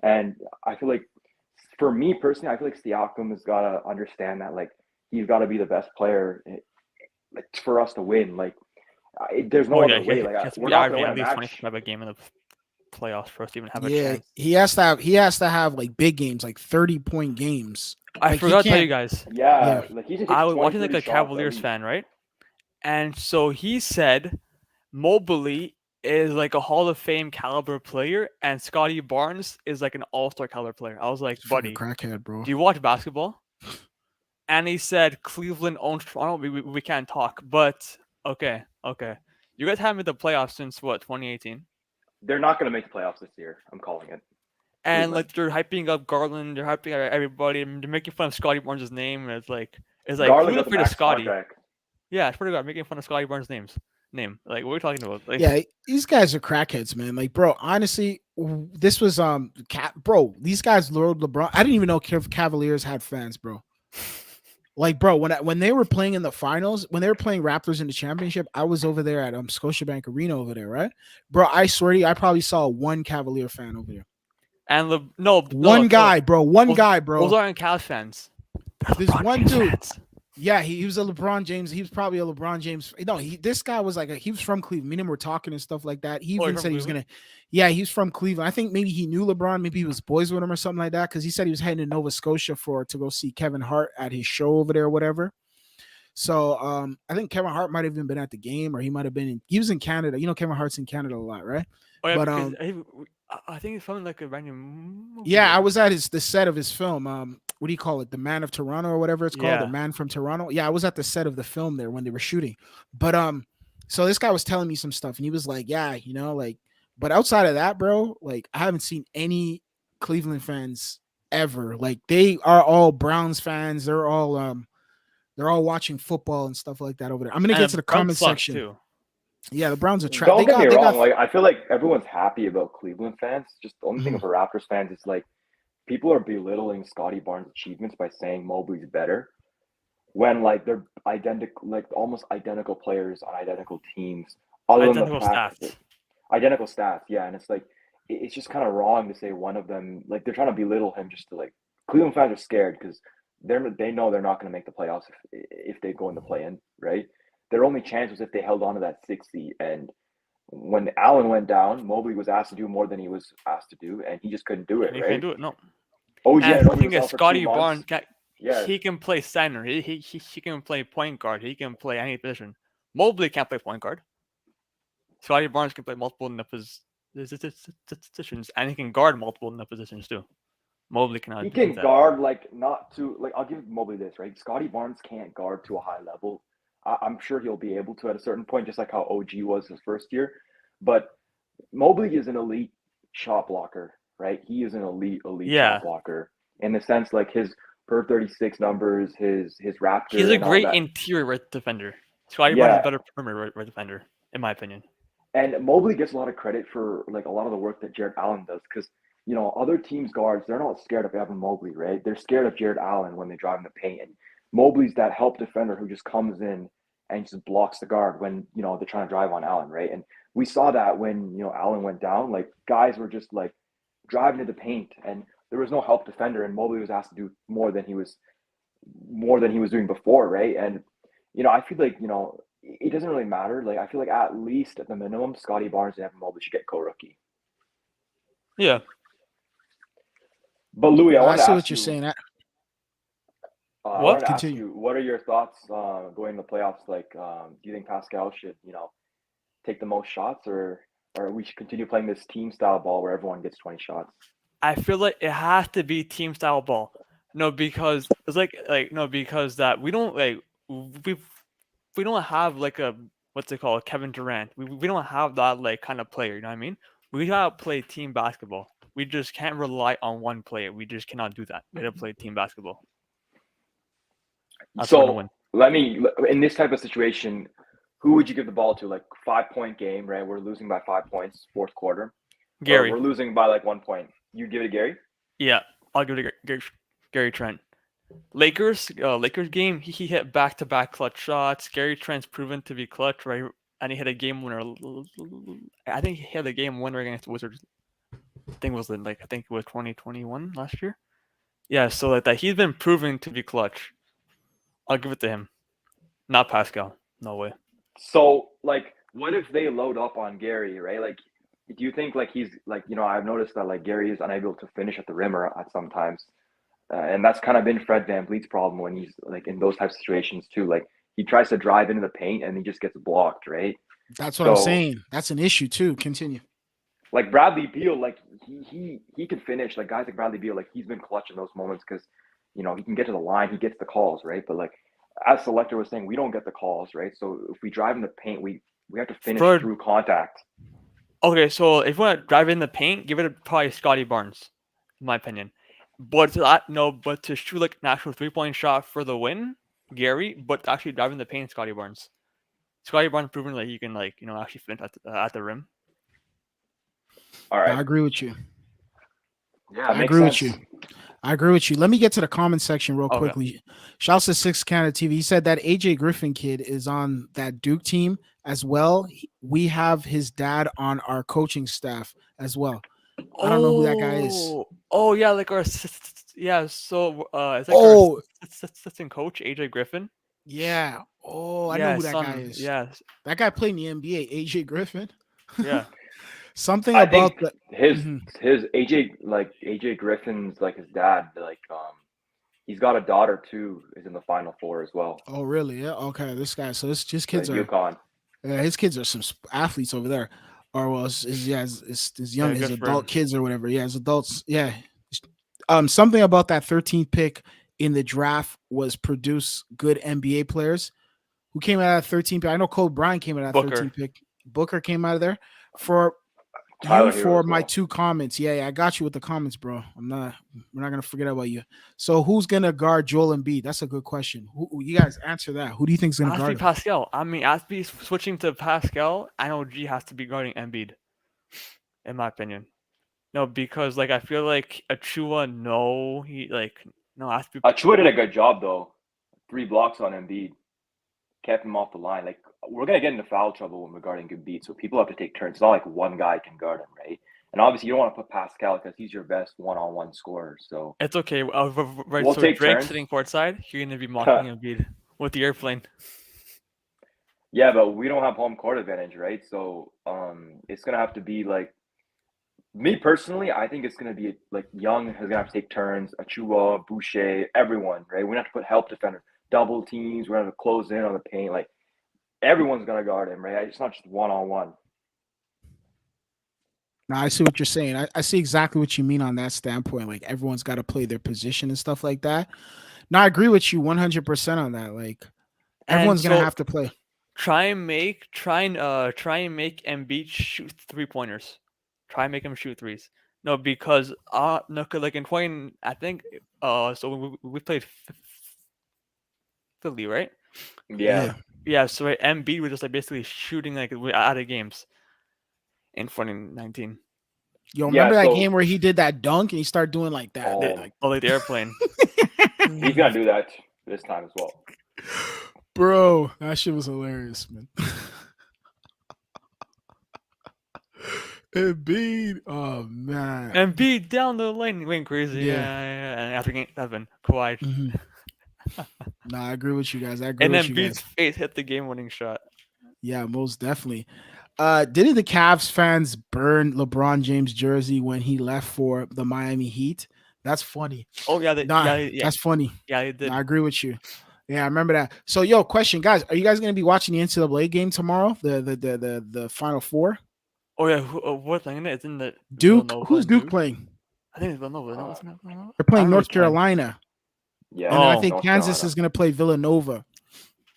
And I feel like, for me personally, I feel like Siakam has got to understand that, like, he's got to be the best player like, for us to win. Like, there's no Oh yeah, other way. Like, he has to we're be not going averaging to win at a least match. 25 a game in the playoffs for us to even have a Yeah, chance. he has to have like big games, like 30-point games. I Like he forgot to tell you can't. guys. Yeah, Yeah, like he should I hit was 20, watching like 30 a shots at Cavaliers least. fan, right? And so he said Mobley is like a Hall of Fame caliber player, and Scotty Barnes is like an All Star caliber player. I was like, fucking buddy, crackhead, bro. do you watch basketball? And he said Cleveland owns Toronto. We can't talk, but okay. You guys haven't made the playoffs since what 2018, They're not going to make the playoffs this year. I'm calling it. and Cleveland. like they're hyping up Garland, they're hyping up everybody, and they're making fun of Scotty Barnes' name. And it's like Garland who's got the afraid of max Scotty? contract. Yeah, I swear to God, making fun of Scotty Barnes' name. Like what are we talking about? Like Yeah, these guys are crackheads, man. Like, bro, honestly, this was bro. These guys lured LeBron. I didn't even know Cavaliers had fans, bro. Like, bro, when they were playing in the finals, when they were playing Raptors in the championship, I was over there at Scotiabank Arena over there, right, bro? I swear to you, I probably saw one Cavalier fan over there. and no, One guy, bro. One those, guy, those bro. aren't Cavs fans. They're There's LeBron one James dude. fans. Yeah, he was a LeBron James. He was probably a LeBron James. No, this guy was like he was from Cleveland. Me and him were talking and stuff like that. He Oh, even you're said from he was Cleveland? gonna. Yeah, he's from Cleveland. I think maybe he knew LeBron. Maybe he was boys with him or something like that. Because he said he was heading to Nova Scotia to go see Kevin Hart at his show over there, or whatever. So I think Kevin Hart might have even been at the game, or he might have been in. He was in Canada. You know, Kevin Hart's in Canada a lot, right? Oh yeah, But because I think it's from like a random movie. yeah, I Or... was at the set of his film. What do you call it? The Man of Toronto or whatever it's called, the Yeah, Man from Toronto. Yeah, I was at the set of the film there when they were shooting. But so this guy was telling me some stuff, and he was like, "Yeah, like." But outside of that, bro, like I haven't seen any Cleveland fans ever. Like they are all Browns fans. They're all watching football and stuff like that over there. I'm gonna get and to the Browns comment suck section. too. Yeah, the Browns are trash. Don't get me They got wrong. Like I feel like everyone's happy about Cleveland fans. Just the only thing mhm. for Raptors fans is like people are belittling Scotty Barnes' achievements by saying Mobley's better when like they're identical, like almost identical players on identical teams. Other than the Identical fact stats. identical stats, yeah, and it's like it's just kind of wrong to say one of them. Like they're trying to belittle him just to like Cleveland fans are scared because they know they're not going to make the playoffs if they go in the play-in, right? Their only chance was if they held on to that 6 seed. And when Allen went down, Mobley was asked to do more than he was asked to do, and he just couldn't do it, And you can't right? do it. No. OG And the Anunoby thing was is, out for 2 Scotty months. Barnes, Yeah, he can play center. He can play point guard. He can play any position. Mobley can't play point guard. Scotty Barnes can play multiple in the positions, and he can guard multiple in the positions too. Mobley he cannot do can that. guard like not to like. I'll give Mobley this, right? Scotty Barnes can't guard to a high level. I'm sure he'll be able to at a certain point, just like how OG was his first year. But Mobley is an elite shot blocker, right? He is an elite Yeah, shot blocker in the sense like his per 36 numbers, his he's Raptor a and all great that. interior right defender. Scotty Barnes is a Yeah, better perimeter right defender, in my opinion. and Mobley gets a lot of credit for like a lot of the work that Jared Allen does because other teams guards they're not scared of Evan Mobley, right? They're scared of Jared Allen when they drive in the paint. And Mobley's that help defender who just comes in and just blocks the guard when they're trying to drive on Allen, right? And we saw that when Allen went down, like guys were just like driving to the paint, and there was no help defender, and Mobley was asked to do more than he was doing before, right? And I feel like it doesn't really matter. Like I feel like at least at the minimum, Scotty Barnes and Evan Mobley should get co-rookie. Yeah, But Louis, I I wanted to see ask what you're you. saying. I wanted what? to ask Continue. you, what are your thoughts going to the playoffs? Like, do you think Pascal should take the most shots, or we should continue playing this team style ball where everyone gets 20 shots? I feel like it has to be team style ball. No, because it's like no, because that we don't like we don't have like a what's it called Kevin Durant. We don't have that like kind of player. You know what I mean? We gotta play team basketball. We just can't rely on one player. We just cannot do that. We gotta play team basketball. That's how we're gonna So win. in this type of situation, who would you give the ball to? Like 5 point game, right? We're losing by 5 points, fourth quarter, or Gary. we're losing by like 1 point. You give it to Gary? Yeah, I'll give it to Gary Trent. Lakers game. He hit back to back clutch shots. Gary Trent's proven to be clutch, right? And he hit a game winner. I think he hit a game winner against the Wizards. I think it was 2021 last year. Yeah, so like that he's been proven to be clutch. I'll give it to him. Not Pascal. No way. So, like, what if they load up on Gary, right? Like, do you think like he's like I've noticed that like Gary is unable to finish at the rim or at sometimes, and that's kind of been Fred VanVleet's problem when he's like in those types of situations too. Like he tries to drive into the paint and he just gets blocked, right? That's what I'm So saying. That's an issue too. Continue. like Bradley Beal, like he can finish. Like guys like Bradley Beal, like he's been clutch in those moments because he can get to the line, he gets the calls, right? But like as Selector was saying, we don't get the calls, right? So if we drive in the paint, we have to finish For through contact. okay, so if you want to drive in the paint, give it a probably Scotty Barnes, in my opinion. But but to shoot like an actual 3-point shot for the win, Gary. But to actually drive in the paint, Scotty Barnes. Scotty Barnes proven that he can actually finish at the rim. All I right. agree with you. Yeah, I makes agree sense. with you. I agree with you. Let me get to the comment section real Okay. quickly. Shouts to Six Canada TV. He said that AJ Griffin kid is on that Duke team as well. We have his dad on our coaching staff as well. I don't know who that guy is. Oh yeah, like our yeah. So it's like our Oh, assistant coach AJ Griffin. yeah. Oh, I know Yeah, who his that guy son. is. Yeah, That guy played in the NBA, AJ Griffin. yeah. Something I about think the his Mhm. his AJ Griffin's like his dad, like he's got a daughter too, is in the Final Four as well. Oh, really? Yeah. Okay. This guy. So his So kids are UConn. his kids are some athletes over there, or well, his young Yeah, his good for adult him. kids or whatever. Yeah, his adults. Yeah. Something about that 13th pick in the draft was produce good NBA players who came out of that 13th pick. I know Kobe Bryant came out of that Booker. 13th pick. Booker came out of there for you Tyler Hero for as my well. two comments. Yeah, I got you with the comments, bro. We're not gonna forget about you. So who's gonna guard Joel Embiid? That's a good question. Who you guys answer that? Who do you think is gonna Has to be guard him? Pascal. I mean, has to be switching to Pascal. I know G has to be guarding Embiid, in my opinion. No, because like I feel like Achua, no, he like no has to be. Achua did a good job though. 3 blocks on Embiid, kept him off the line. Like we're gonna get into foul trouble when we're guarding Embiid, so people have to take turns. It's not like one guy can guard him, right? And obviously you don't want to put Pascal because he's your best one-on-one scorer. So It's okay. Right, we'll so take Drake turns. sitting courtside, you're gonna be mocking Embiid with the airplane. Yeah, but we don't have home court advantage, right? So it's gonna have to be like me personally. I think it's gonna be like Young is gonna have to take turns. Achua, Boucher, everyone, right? We're gonna have to put help defender, double teams. We're gonna have to close in on the paint. Like everyone's gonna guard him, right? It's not just one-on-one. Now I see what you're saying. I see exactly what you mean on that standpoint. Like everyone's got to play their position and stuff like that. Now I agree with you 100% on that. Like And everyone's gonna so have to play. try and make Embiid shoot 3-pointers. Try and make him shoot threes. No, because no, 'cause, like in 20, I think so we played Philly, right? Yeah, Yeah. Yeah, so Embiid was just like basically shooting like out of games in 2019. Yo, yeah. remember that So game where he did that dunk and he started doing like that? oh, Oh, like the airplane. he's gonna do that this time as well. Bro, that shit was hilarious, man. Embiid, oh man. Embiid down the lane, went crazy. Yeah. Yeah. And after game 7, Kawhi. Mhm. No, I agree with you guys. I agree And with you Embiid's guys. face hit the game-winning shot. Yeah, most definitely. Didn't the Cavs fans burn LeBron James jersey when he left for the Miami Heat? That's funny. Oh yeah, Nah, that's funny. yeah, he Nah, did. I agree with you. Yeah, I remember that. So, yo, question, guys, are you guys gonna be watching the NCAA game tomorrow? The Final Four. Oh yeah, what thing? It's in the Duke. Villanova Who's and Duke Duke. playing? I think it's Villanova. No, Uh, it's not Villanova. They're I playing don't know North who's playing. Carolina, Yeah, and then I Oh, think North Kansas Carolina. is gonna play Villanova.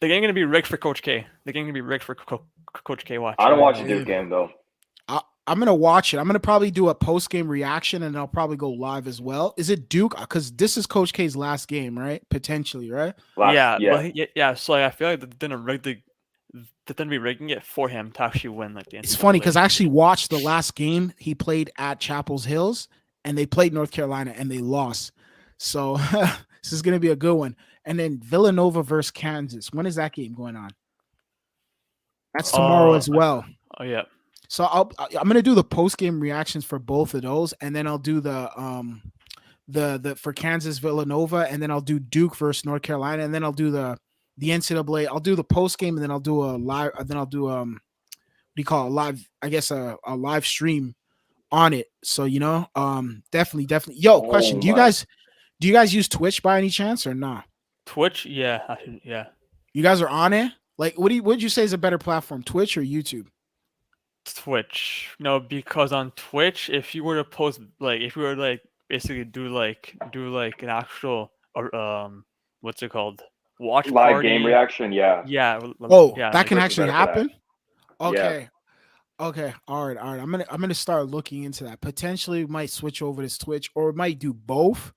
the game gonna be rigged for Coach K. The game gonna be rigged for Coach K. Watch. I don't watch the Yeah. Duke game though. I'm gonna watch it. I'm gonna probably do a post game reaction, and I'll probably go live as well. Is it Duke? Because this is Coach K's last game, right? Potentially, right? Yeah, Yeah. but yeah. So like, I feel like they're gonna rig they're gonna be rigging it for him to actually win like the It's funny because NCAA. I actually watched the last game he played at Chapel's Hills, and they played North Carolina, and they lost. So this is gonna be a good one. And then Villanova versus Kansas. When is that game going on? That's tomorrow as well. Oh yeah. So I'm gonna do the post game reactions for both of those, and then I'll do the for Kansas Villanova, and then I'll do Duke versus North Carolina, and then I'll do the NCAA. I'll do the post game, and then I'll do a live. Then I'll do do you call it, a live, I guess a live stream on it. So definitely. Yo, Oh question: my. do you guys use Twitch by any chance or not? Twitch, yeah, yeah. You guys are on it. Like, what would you say is a better platform, Twitch or YouTube? Twitch. No, because on Twitch, if you were to post like, if you were like basically do like an actual or what's it called? Watch Live game party. reaction, yeah. Yeah, Oh, yeah, that like can Twitch is actually better for that. happen. Yeah. Okay. Okay. All right. I'm gonna start looking into that. Potentially might switch over to Twitch or might do both.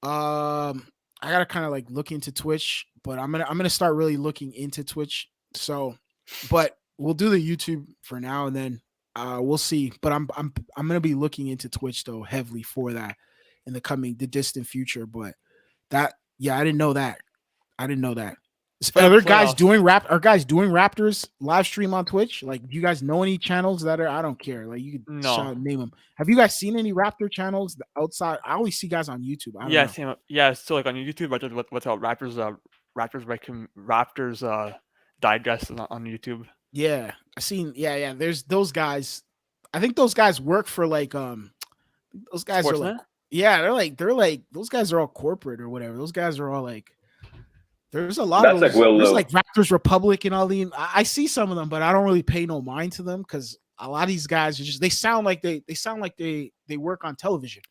I gotta kind of like look into Twitch, but I'm gonna start really looking into Twitch. So, but we'll do the YouTube for now, and then we'll see. But I'm gonna be looking into Twitch though heavily for that in the distant future. But that, yeah, I didn't know that. I didn't know that. for the Are there guys playoffs. doing Are guys doing Raptors live stream on Twitch? Like, do you guys know any channels that are? I don't care. Like, you could No. shout name them. Have you guys seen any Raptor channels outside? I always see guys on YouTube. I don't Yeah, know. same. Yeah, so like on YouTube, what's called Raptors, Raptors digest on YouTube. Yeah, I seen. Yeah. There's those guys. I think those guys work for like those guys are like, Sportsnet. yeah, they're like those guys are all corporate or whatever. Those guys are all like, there's a lot of That's like those. Will There's Lou. like Raptors Republic and all the. I see some of them, but I don't really pay no mind to them because a lot of these guys are just, they sound like they work on television.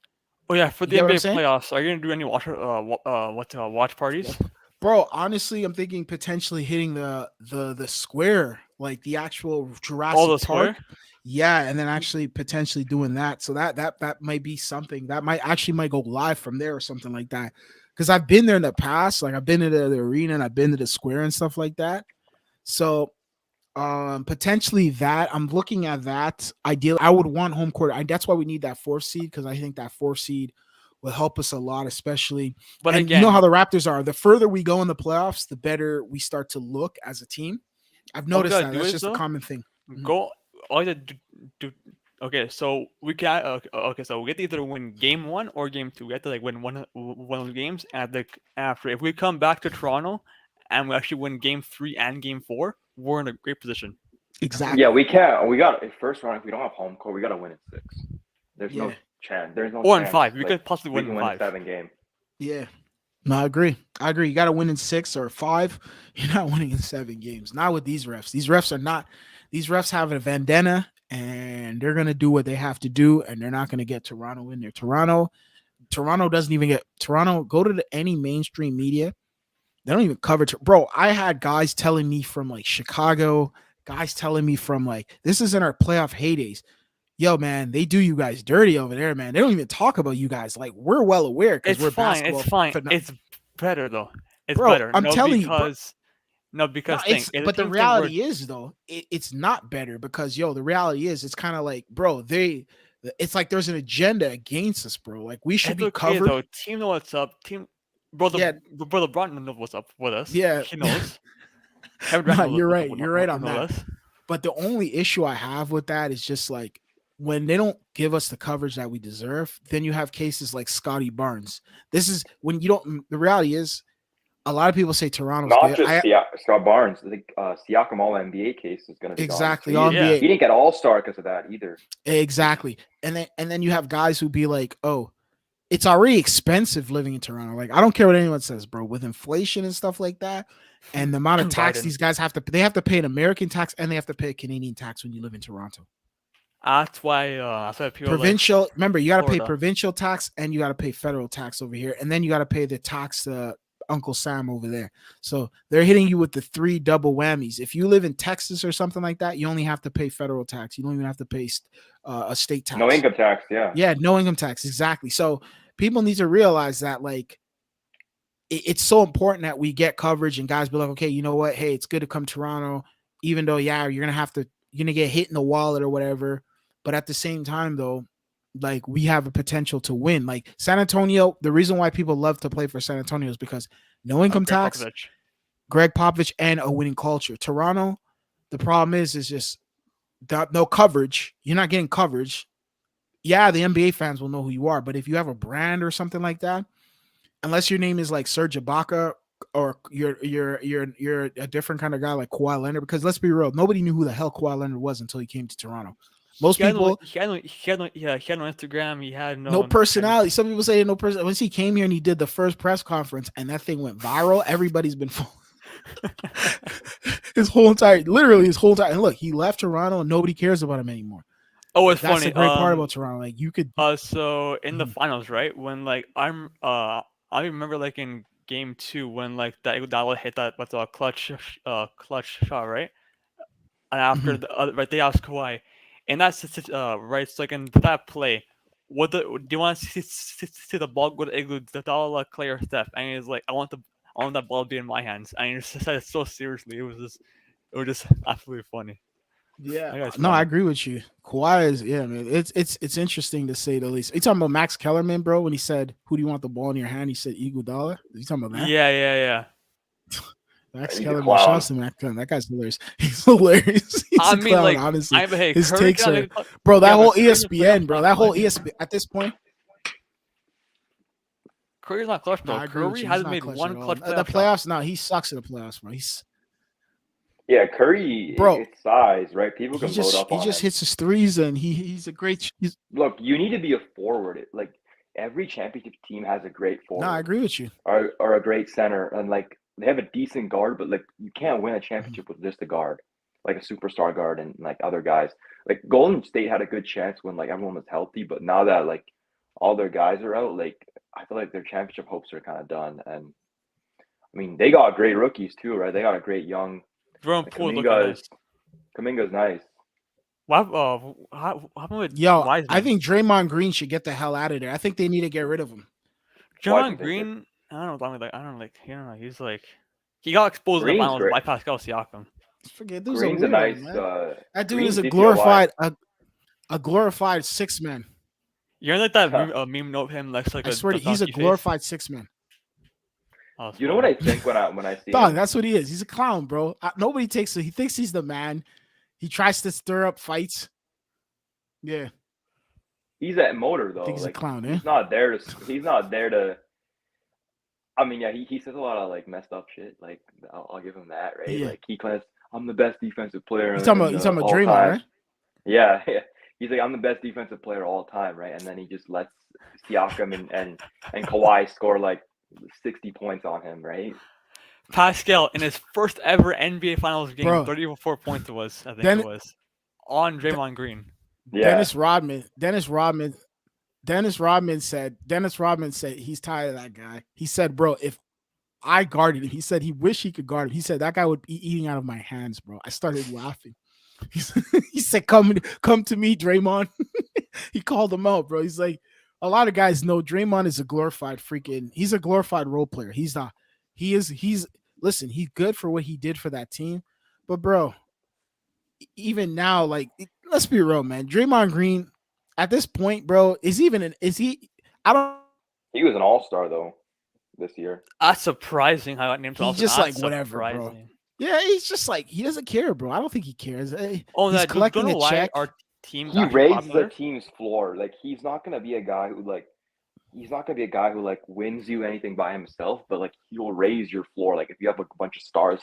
Oh yeah, for You the get what I'm NBA saying? playoffs, are you gonna do any watch parties? Bro, honestly, I'm thinking potentially hitting the square, like the actual All the Jurassic square. Park. Yeah, and then actually potentially doing that. So that might be something that might go live from there or something like that. Because I've been there in the past, like I've been to the arena and I've been to the square and stuff like that. So potentially that I'm looking at that. Ideally, I would want home court. That's why we need that fourth seed, because I think that fourth seed will help us a lot, especially. But And you know how again, the Raptors are. The further we go in the playoffs, the better we start to look as a team. I've all we noticed gotta that. do That's is just a though common thing. Mhm. go. All you gotta do. Okay, so we can. Okay, so we have to either win game one or game two. We have to like win one of the games, and after if we come back to Toronto and we actually win game three and game four, we're in a great position. Yeah, Exactly. we can't. We got first round. If we don't have home court, we gotta win in 6. There's Yeah. no chance. There's no Or in chance. five, we Like could possibly we win can in win a five. 7 game. Yeah. No, I agree. You got to win in 6 or 5. You're not winning in 7 games. Not with these refs. These refs are not. These refs have a vendetta, and they're gonna do what they have to do, and they're not gonna get Toronto in there. Toronto doesn't even get Toronto. Go to any mainstream media. They don't even cover. Bro, I had guys telling me from like Chicago, guys telling me from like, this is in our playoff heydays. Yo, man, they do you guys dirty over there, man. They don't even talk about you guys. Like, we're well aware because It's we're fine. It's basketball. fine. It's better though. It's Bro, better. I'm No, telling you, bro. because no, No, because thing. it's If the but the team thinks we're reality is though, it's not better because the reality is it's kind of like, bro, it's like there's an agenda against us, bro. Like we should it's be okay covered. though. Team know what's up. Team, brother, Yeah, brother LeBron knows what's up with us. yeah. He knows. Kevin No, Durant knows you're what's right. up You're right on with that. us. But the only issue I have with that is just like when they don't give us the coverage that we deserve, then you have cases like Scotty Barnes. This is when you don't. The reality is, a lot of people say Toronto's Not good. just Scott Barnes. I think Siakam All NBA case is gonna be gone. So Exactly, all Yeah. he NBA. didn't get All Star because of that either. Exactly. And then you have guys who be like, oh, it's already expensive living in Toronto. Like, I don't care what anyone says, bro. With inflation and stuff like that, and the amount of tax Biden. these guys they have to pay an American tax and they have to pay a Canadian tax when you live in Toronto. That's why people Provincial, remember, you got to pay Florida. provincial tax and you got to pay federal tax over here, and then you got to pay the tax to Uncle Sam over there. So they're hitting you with the 3 double whammies. If you live in Texas or something like that, you only have to pay federal tax. You don't even have to pay a state tax. No income tax. Yeah. Yeah, no income tax. Exactly. So people need to realize that, like, it's so important that we get coverage and guys be like, okay, you know what? Hey, it's good to come to Toronto, even though, yeah, you're gonna get hit in the wallet or whatever. But at the same time, though, like, we have a potential to win. Like San Antonio, the reason why people love to play for San Antonio is because no income Greg tax, Popovich. Greg Popovich, and a winning culture. Toronto, the problem is just no coverage. You're not getting coverage. Yeah, the NBA fans will know who you are, but if you have a brand or something like that, unless your name is like Serge Ibaka or you're a different kind of guy like Kawhi Leonard, because let's be real, nobody knew who the hell Kawhi Leonard was until he came to Toronto. Most people, he had no Instagram. He had no no personality. Some people say no person. Once he came here and he did the first press conference and that thing went viral, everybody's been his whole entire, literally his whole entire. And look, he left Toronto and nobody cares about him anymore. Oh, it's That's funny. the great part about Toronto. Like you could, So in the Mhm. finals, right? When like I remember like in game 2 when like that Iguodala hit that what's a clutch shot, right? And after Mhm. the right, they asked Kawhi, and that's right. So like in that play, do you want to see the ball go to Iguodala, Clay, or Steph? And he's like, I want that ball to be in my hands. And he just said it so seriously. It was just absolutely funny. Yeah, That guy's no, I funny. agree with you. Kawhi is, yeah, man. It's interesting to say the least. Are you talking about Max Kellerman, bro? When he said, "Who do you want the ball in your hand?" He said, "Iguodala." Are you talking about that? Yeah. Max He's a Kellerman, clown. shouts to Max Kellerman. That guy's hilarious. He's hilarious. He's I a mean, clown, like, honestly. but hey, His Curry takes got are, like, bro. That yeah, but whole Curry's not, Curry's ESPN, bro. not That whole clutch. ESPN at this point. Curry's not clutch No, though. I agree with Curry you. He's hasn't not made clutch at one all. clutch The playoff shot. playoffs, no, he sucks in the playoffs, bro. Yeah, Curry, Bro, it's size, right? People he can load just up he on just him. hits his threes and he's a great. He's Look, you need to be a forward. Like every championship team has a great no, I forward agree with you. or a great center, and like they have a decent guard, but like you can't win a Mhm. championship with just a guard, like a superstar guard and like other guys. Like Golden State had a good chance when like everyone was healthy, but now that like all their guys are out, like I feel like their championship hopes are kind of done. And I mean, they got great rookies too, right? They got a great young Jerome like Poole looking nice. Kaminga's nice. What happened with Yo, I Wiseman? think Draymond Green should get the hell out of there. I think they need to get rid of him. Why do you Draymond think it? Green, I don't know. Like, I don't like. I don't know. He's like, he got exposed in the Green's finals great. by Pascal Siakam. Forget, dude's a Green's a weirdo, nice. man. That dude is Green's a DPOY. glorified six man. You know like that meme note of him next like I a swear to, he's a donkey face. glorified six man. That was You know what I funny. think when I see Dog, him? that's what he is. He's a clown, bro. Nobody takes it. He thinks he's the man. He tries to stir up fights. Yeah, He's that motor I though. think he's a Like clown, eh? he's not there to. He's not there to. I mean, yeah, he says a lot of like messed up shit. Like I'll give him that, right? Yeah. Like he claims I'm the best defensive player in You the talking about all Draymond, time. right? Yeah, yeah. He's like I'm the best defensive player all time, right? And then he just lets Siakam and Kawhi score like 60 points on him, right? Pascal in his first ever NBA Finals game, Bro, 34 points it was. I think it then was on Draymond Green. Yeah. Dennis Rodman said he's tired of that guy. He said, bro, if I guarded him, he said he wished he could guard him. He said that guy would be eating out of my hands, bro. I started laughing. He said, come to me, Draymond. He called him out, bro. He's like, a lot of guys know Draymond is a glorified freaking, he's a glorified role player. He's not, he's listen, he's good for what he did for that team. But bro, even now, like, let's be real, man. Draymond Green, at this point, bro, is he? I don't. He was an all-star though this year. That's surprising how I got named He's also. just That's like whatever, bro. surprising. Yeah, he's just like he doesn't care, bro. I don't think he cares. Oh, He's that do you collecting know a why check. our team's He actually raises a popular? team's floor. Like he's not gonna be a guy who like he's not gonna be a guy who like wins you anything by himself, but like he'll raise your floor. Like if you have like, a bunch of stars,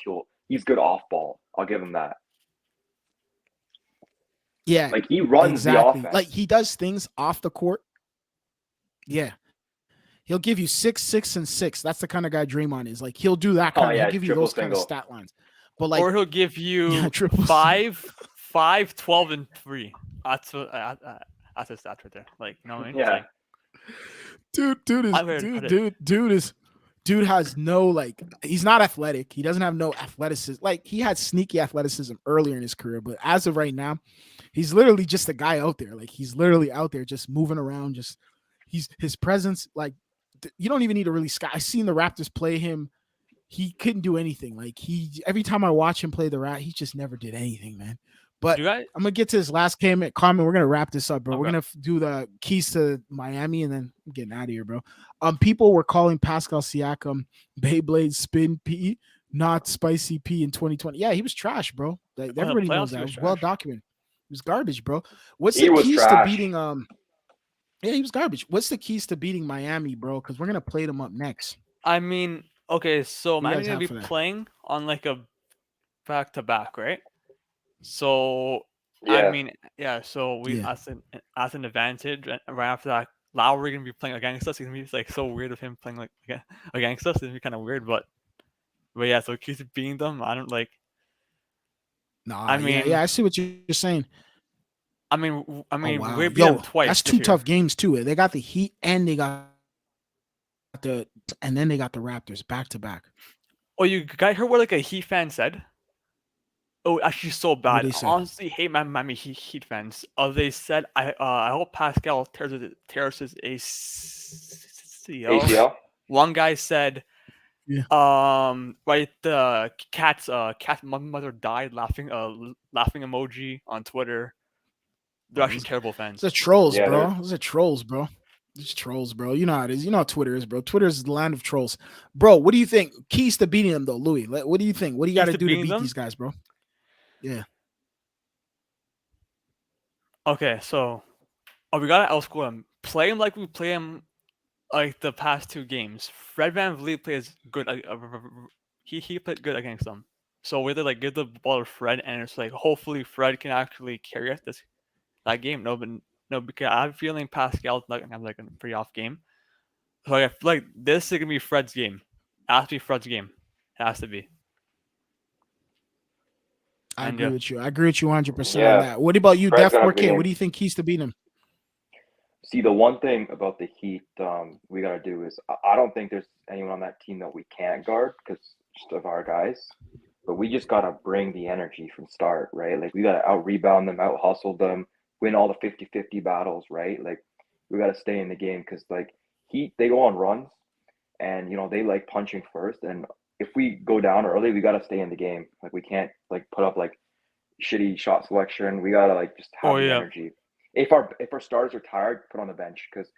he's good off ball. I'll give him that. Yeah, Like he runs the exactly. offense. Like he does things off the court. Yeah, he'll give you 6, 6, and 6. That's the kind of guy Draymond is. Like he'll do that Oh kind of. He'll yeah, give you triple those kind of single. stat lines. But like, Or he'll give yeah, you triple 5, 12, and 3. That's a stat right there. Like, you know what I mean? It's Yeah. like, dude has no, like, he's not athletic. He doesn't have no athleticism. Like he had sneaky athleticism earlier in his career, but as of right now, he's literally just a guy out there. Like he's literally out there just moving around. Just his presence. Like you don't even need to really scout. I seen the Raptors play him. He couldn't do anything. Like every time I watch him play the Rat, he just never did anything, man. But do you guys? I'm gonna get to this last comment. We're gonna wrap this up, bro. We're Okay. gonna do the keys to Miami, and then I'm getting out of here, bro. People were calling Pascal Siakam Beyblade Spin P, not Spicy P in 2020. Yeah, he was trash, bro. Like the everybody knows playoffs, that. he It was was well trash. documented. He was garbage, bro. What's He the was keys to trash. beating Yeah, he was garbage. What's the keys to beating Miami, bro? Because we're gonna play them up next. I mean, Okay, so What do you Miami's guys gonna have be for that? playing on like a back to back, right? So I Yeah, mean, yeah. So we Yeah. as an advantage, and right after that, Lowry gonna be playing against us. It's gonna be like so weird of him playing like against us. It's gonna be kind of weird, but yeah. So keep beating them. I don't like. Nah, I yeah, yeah. mean, I see what you're saying. I Oh mean, we wow, beat them yo, twice that's this two year. tough games too. They got the Heat and they got and then they got the Raptors back to back. Oh, you guys heard what like a Heat fan said? Oh, actually, so What bad. they say? Honestly, hate my Miami Heat fans. They said I hope Pascal tears his ACL. ACL. One guy said, Yeah. right, the cat's mother died laughing, laughing emoji on Twitter. They're Oh, actually terrible those fans. are trolls, Yeah, bro. they're Those are trolls, bro. It's trolls, bro. You know how it is. You know how Twitter is, bro. Twitter is the land of trolls, bro. What do you think? Keys to beating them, though, Louis. What do you think? What do you got Keys to to do to beating beat them. these guys, bro? Yeah, Okay, so we gotta outscore them. Play them like we play them like the past two games. Fred Van Vliet plays good. He played good against them. So we either like give the ball to Fred, and it's like hopefully Fred can actually carry us that game. No, but no, because I have a feeling Pascal's not gonna have like a pretty off game. So I feel like this is gonna be Fred's game. It has to be Fred's game. It has to be. I And agree yeah, with you. I agree with you 100% on yeah. that. What about you, Fred's Def gonna have a good 4K? What game. do you think keys to beating them? See, the one thing about the Heat, we gotta do is I don't think there's anyone on that team that we can't guard because just of our guys. But we just gotta bring the energy from start, right? Like we gotta out rebound them, out hustle them, win all the 50-50 battles, right? Like we gotta stay in the game because like Heat, they go on runs and they like punching first. And if we go down early, we gotta stay in the game. Like we can't like put up like shitty shot selection. We gotta like just oh have the yeah, energy. If our starters are tired, put on the bench because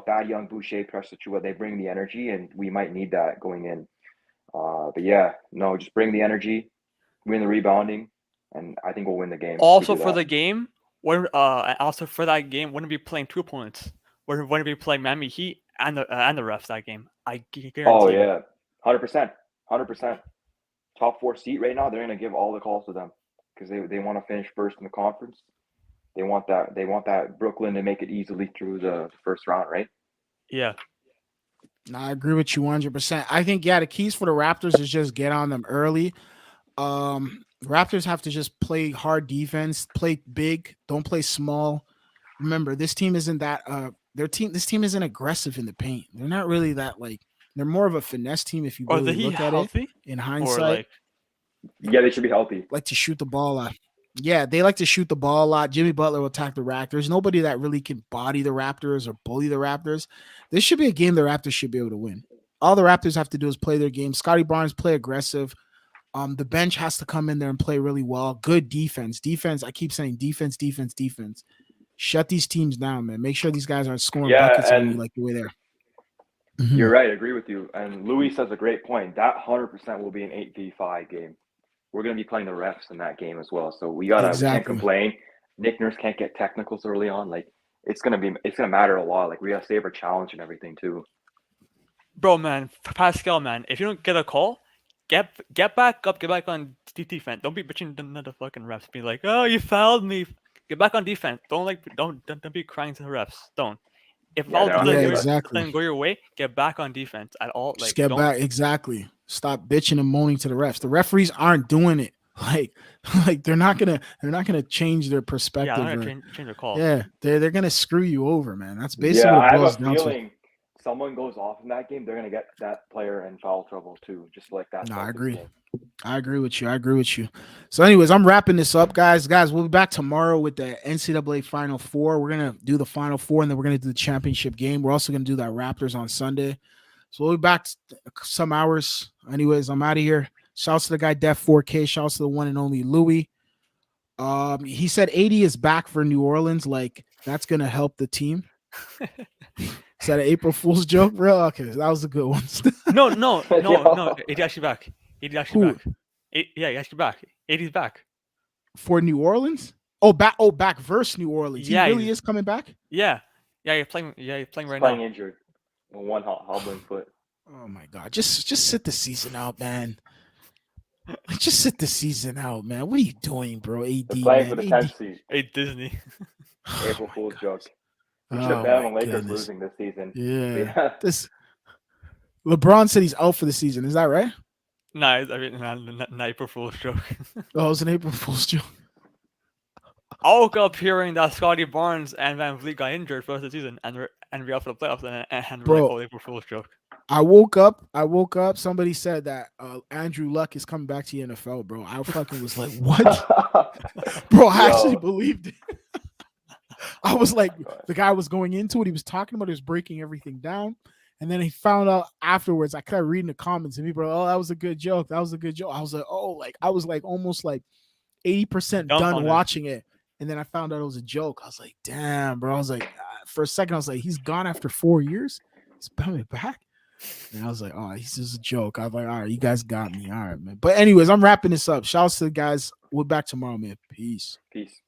Thad Young, Boucher, Press Chua, they bring the energy, and we might need that going in. But yeah, no, just bring the energy, win the rebounding, and I think we'll win the game if we also do for that. the game, also for that game, wouldn't be playing two opponents. We're going to be playing Miami Heat and the refs that game. I Oh guarantee you. yeah, 100%, 100%. Top four seat right now, they're gonna give all the calls to them because they want to finish first in the conference. They want that Brooklyn to make it easily through the first round, right? Yeah. No, I agree with you 100%. I think, yeah, the keys for the Raptors is just get on them early. Raptors have to just play hard defense, play big, don't play small. Remember, this team isn't that this team isn't aggressive in the paint. They're not really that like they're more of a finesse team if you Are really they look at it healthy in or hindsight. like? Yeah, they should be healthy. Like to shoot the ball a lot. Yeah, they like to shoot the ball a lot. Jimmy Butler will attack the Raptors. There's nobody that really can body the Raptors or bully the Raptors. This should be a game the Raptors should be able to win. All the Raptors have to do is play their game. Scotty Barnes play aggressive. The bench has to come in there and play really well. Good defense. Defense. I keep saying defense, defense, defense. Shut these teams down, man. Make sure these guys aren't scoring buckets Yeah, on you and like the way they're. you're Mhm. right. I agree with you. And Louis says a great point. That 100% will be an 8v5 game. We're going to be playing the refs in that game as well. So we can't Exactly. complain. Nick Nurse can't get technicals early on. Like it's gonna matter a lot. Like we gotta save our challenge and everything too. Bro, man, Pascal, man, if you don't get a call, get back up, get back on defense. Don't be bitching to the fucking refs. Be like, oh, you fouled me. Get back on defense. Don't be crying to the refs. Don't. If Yeah, foul they're not Yeah, gonna give us. exactly. doesn't go your way, get back on defense at all. Just Like, get don't. back. Exactly. Stop bitching and moaning to the refs. The referees aren't doing it. Like, like they're not gonna change their Yeah, I'm perspective gonna or change the call. yeah, they're gonna screw you over, man. That's basically Yeah, what it I have a boils down to. feeling someone goes off in that game, they're gonna get that player in foul trouble too, just like that No, I Celtics agree. game. I agree with you. I agree with you. So, anyways, I'm wrapping this up, guys. Guys, we'll be back tomorrow with the NCAA Final Four. We're gonna do the Final Four, and then we're gonna do the championship game. We're also gonna do that Raptors on Sunday. So we'll be back some hours. Anyways, I'm out of here. Shouts to the guy Def 4K. Shouts to the one and only Louis. He said 80 is back for New Orleans. Like that's gonna help the team. Is that an April Fool's joke, bro? Okay, that was a good one. No. 80 actually back. 80 actually Who back. Yeah, he actually back. 80's back. for New Orleans? Oh, back. Oh, back versus New Orleans. He Yeah, really is coming back. yeah, yeah. You're playing. Yeah, you're playing He's right playing now. injured. One hobbling foot. Oh my god, just sit the season out, man. Like, just sit the season out, man. What are you doing, bro? They're AD, playing for man. the AD. 10th seed. Hey Disney. Oh April my Fool's god. joke. We should have Oh bet on my the Lakers goodness. losing this season. Yeah. Yeah. This LeBron said he's out for the season. Is that right? Nice. I mean, not April Fool's joke. Oh, it was an April Fool's joke. I woke up hearing that Scotty Barnes and Van Vliet got injured for the season, and we're out for the playoffs, and we're like, Bro, oh, April Fool's joke. I woke up. Somebody said that Andrew Luck is coming back to the NFL, bro. I fucking was like, what? Bro, I actually Yo. believed it. I was like, God. the guy was going into it. He was talking about it. He was breaking everything down. And then he found out afterwards. I kept reading the comments and people were, oh, that was a good joke. That was a good joke. I was like, oh, like I was like almost like 80% done Dumbfounded. watching it. And then I found out it was a joke. I was like, damn, bro. I was like, for a second, I was like, he's gone after 4 years. He's coming back. And I was like, oh, he's just a joke. I was like, all right, you guys got me. All right, man. But anyways, I'm wrapping this up. Shouts to the guys. We're back tomorrow, man. Peace. Peace.